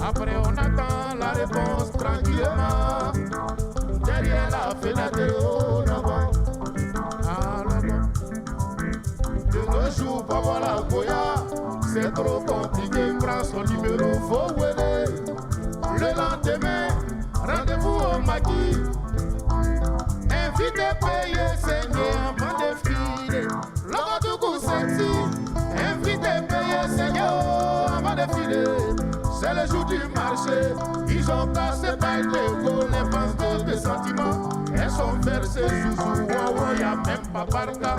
Après, on attend la réponse tranquillement. Derrière la fenêtre de haut, logo. Ah, logo. De nos jours, pour voir la Goya, c'est trop compliqué. Prends son numéro, faut ouéler. Le lendemain, rendez-vous au maquis. Invité, payé, saigné avant de filer. Logo du coup sexy. Invité, payé, saigné avant de filer. C'est le jour du marché. Ils ont cassé par l'écho les penses de sentiments. Elles sont versées sous ouah, y'a même pas barca.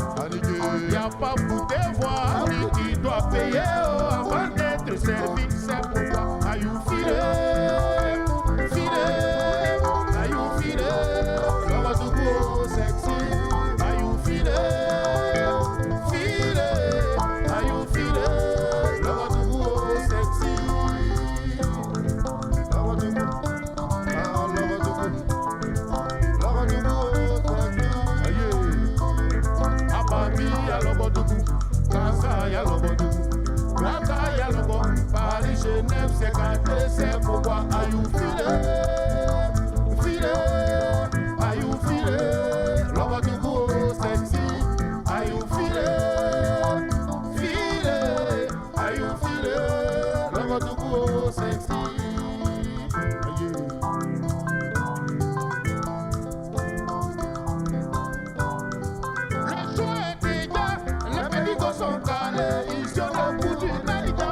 Y'a pas pour te voir. Tu dois payer avant d'être servi. C'est pourquoi aïe filé. Aïe filé. Logo du coup sexy. Aïe filé. Aïe filé. 952, c'est pourquoi are you feeling? Are you feeling? Love to go sexy. Are you feeling? Are you feeling? Love to go sexy. Le choix est déjà, les petits gosses sont calés, ils sont au bout du naïda.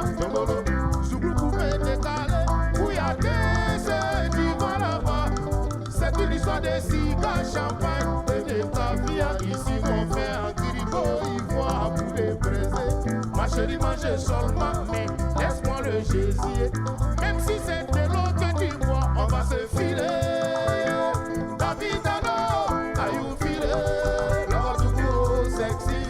Ce groupe est décalé, où il y a des qui vont là-bas. C'est une histoire de cigares, champagne et de caviar. Ici on fait un grigo, ivoire pour les braiser. Ma chérie mange seulement, mais laisse-moi le gésier. Même si c'est de l'eau que tu bois, on va se filer. Davidano, are you feeling? Love to go sexy.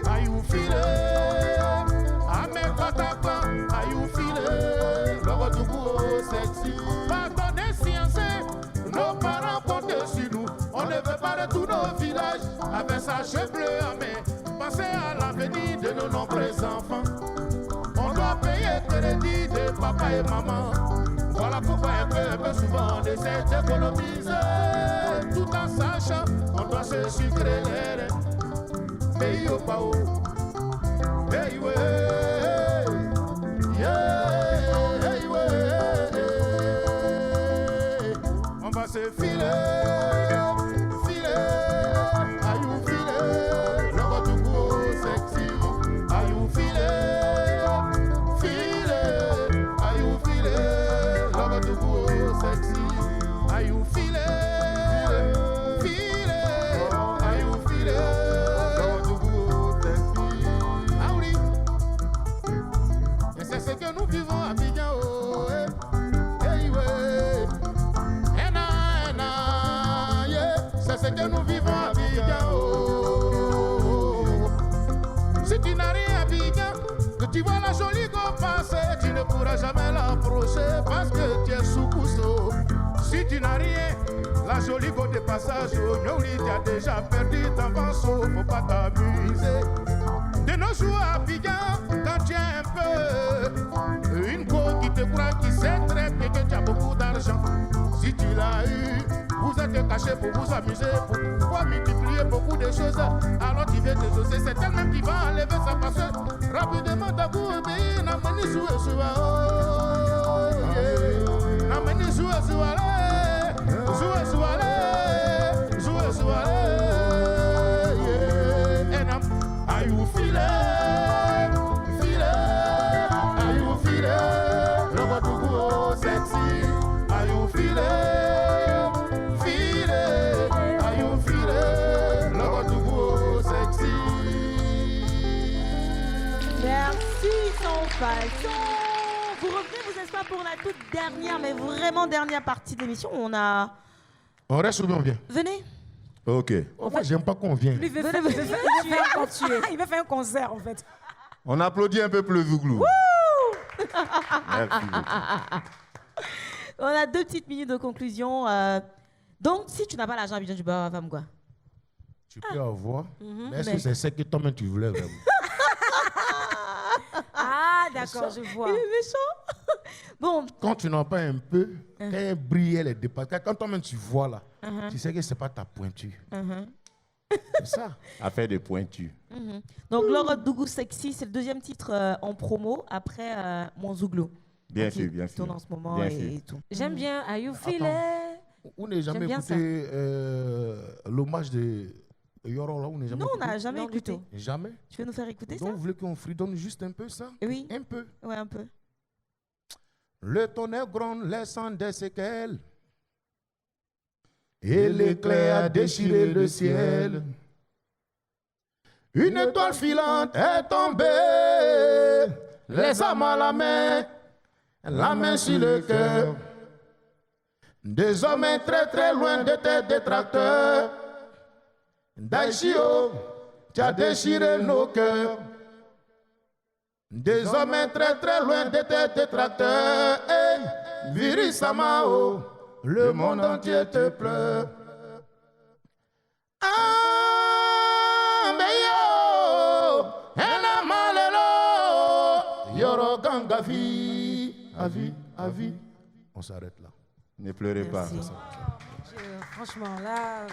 Are you feeling? Amen Kataka, are you feeling? Love to go sexy. Pardonnez science, nos parents comptent sur nous. On ne veut pas de tous nos villages avec sa cheveux bleus à main. Pensez à l'avenir de nos nombreux enfants. On doit payer crédit de papa et maman. Voilà pourquoi un peu souvent on essaie d'économiser. Tout en sachant on doit se sucrer les reins. Pays au pas haut. Hey ouais. Yeah. Hey ouais. On va se filer. Are you feeling? Love to go sexy. Are you feeling? Are you feeling? Love to go sexy. Are you feeling? Are you feeling? Love to go sexy. Ah oui. Et c'est ce que nous vivons à Abidjan. Oh, hey, ouais. Yeah. C'est ce que nous vivons à Abidjan. Oh. Si tu n'as rien à Abidjan, que tu vois la jolie go passer, tu ne pourras jamais l'approcher parce que tu es sous cousseau. Si tu n'as rien, la jolie go de passage, tu as déjà perdu ton vanceau, faut pas t'amuser. De nos jours à Abidjan, quand tu as un peu, une go qui te croit, qui sait très bien que tu as beaucoup d'argent. Si tu l'as eu, vous êtes cachés pour vous amuser, pour pouvoir multiplier beaucoup de choses. Alors tu veux te saucer, c'est elle-même qui va enlever sa passion. Rapidement, t'as goût obéir, n'a pas ni jouer sur n'a pas ni jouer sur jouer sur are you feeling? Are you feeling? Love to go sexy. Are you feeling? Are you feeling? Love to go sexy. Merci, sans façon. Vous revenez, vous êtes pas pour la toute dernière, mais vraiment dernière partie de l'émission. On reste ou bien on vient? Venez. Ok. En fait, j'aime pas qu'on vienne. Lui, il veut faire un concert, en fait. On applaudit un peu plus Zouglou. Merci beaucoup. On a 2 petites minutes de conclusion. Donc, si tu n'as pas l'argent, tu peux avoir quoi? Tu peux avoir. Mais est-ce que c'est ce que toi-même tu voulais vraiment? Ah, d'accord, je vois. Il est méchant. Bon. Quand tu n'as pas un peu, quand elle brille, elle est dépassée. Quand toi-même tu vois là, tu sais que ce n'est pas ta pointure. C'est ça. Affaire de pointure. Donc, Love to Go Sexy, c'est le 2e titre en promo après Mon Zouglou. Bien sûr, bien sûr. Tourne en ce moment bien et tout. J'aime bien Are You Feeling? On n'a jamais écouté l'hommage de Yoro là, on n'a jamais Non, on écouté. n'a jamais écouté. Jamais. Tu veux nous faire écouter ça? Donc, vous voulez qu'on fredonne juste un peu ça? Oui. Un peu. Ouais, un peu. Le tonnerre gronde, laissant des séquelles. Et l'éclair a déchiré le ciel. Une étoile filante est tombée. Les âmes à la main sur le cœur. Désormais très très loin de tes détracteurs. Daishio, tu as déchiré nos cœurs. Désormais très très loin de tes détracteurs. Hey, Virisamao, le monde entier te pleure. Ah, mais yo, ena malelo, yoro gangafi. à vie. On s'arrête là. Ne pleurez pas. Merci. Franchement, là,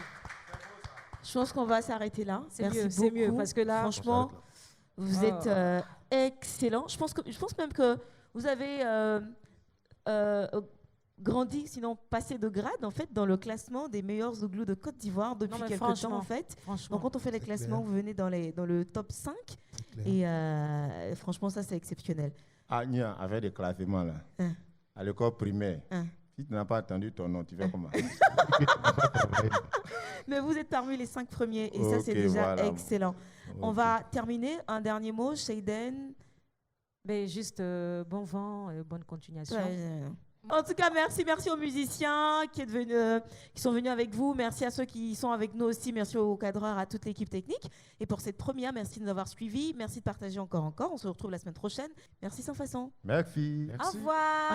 Je pense qu'on va s'arrêter là. c'est Merci mieux, beaucoup. c'est mieux. Parce que là, Franchement, vous êtes excellent. Je pense même que vous avez grandi, sinon passé de grade en fait, dans le classement des meilleurs zouglous de Côte d'Ivoire depuis mais quelques temps franchement, en fait. franchement. Donc quand on fait les C'est classements, clair. vous venez dans le top 5 et franchement ça c'est exceptionnel. Ah, Nia, avec des classements là, Hein. à l'école primaire, Hein. si tu n'as pas entendu ton nom, tu fais comment? Mais vous êtes parmi les 5 premiers et ça c'est Ok, déjà voilà. excellent. On Ok. va terminer. Un dernier mot, Shayden. Mais juste bon vent, bonne continuation. En tout cas, merci aux musiciens qui sont venus avec vous. Merci à ceux qui sont avec nous aussi. Merci aux cadreurs, à toute l'équipe technique. Et pour cette première, merci de nous avoir suivis. Merci de partager encore. On se retrouve la semaine prochaine. Merci sans façon. Merci. Au revoir.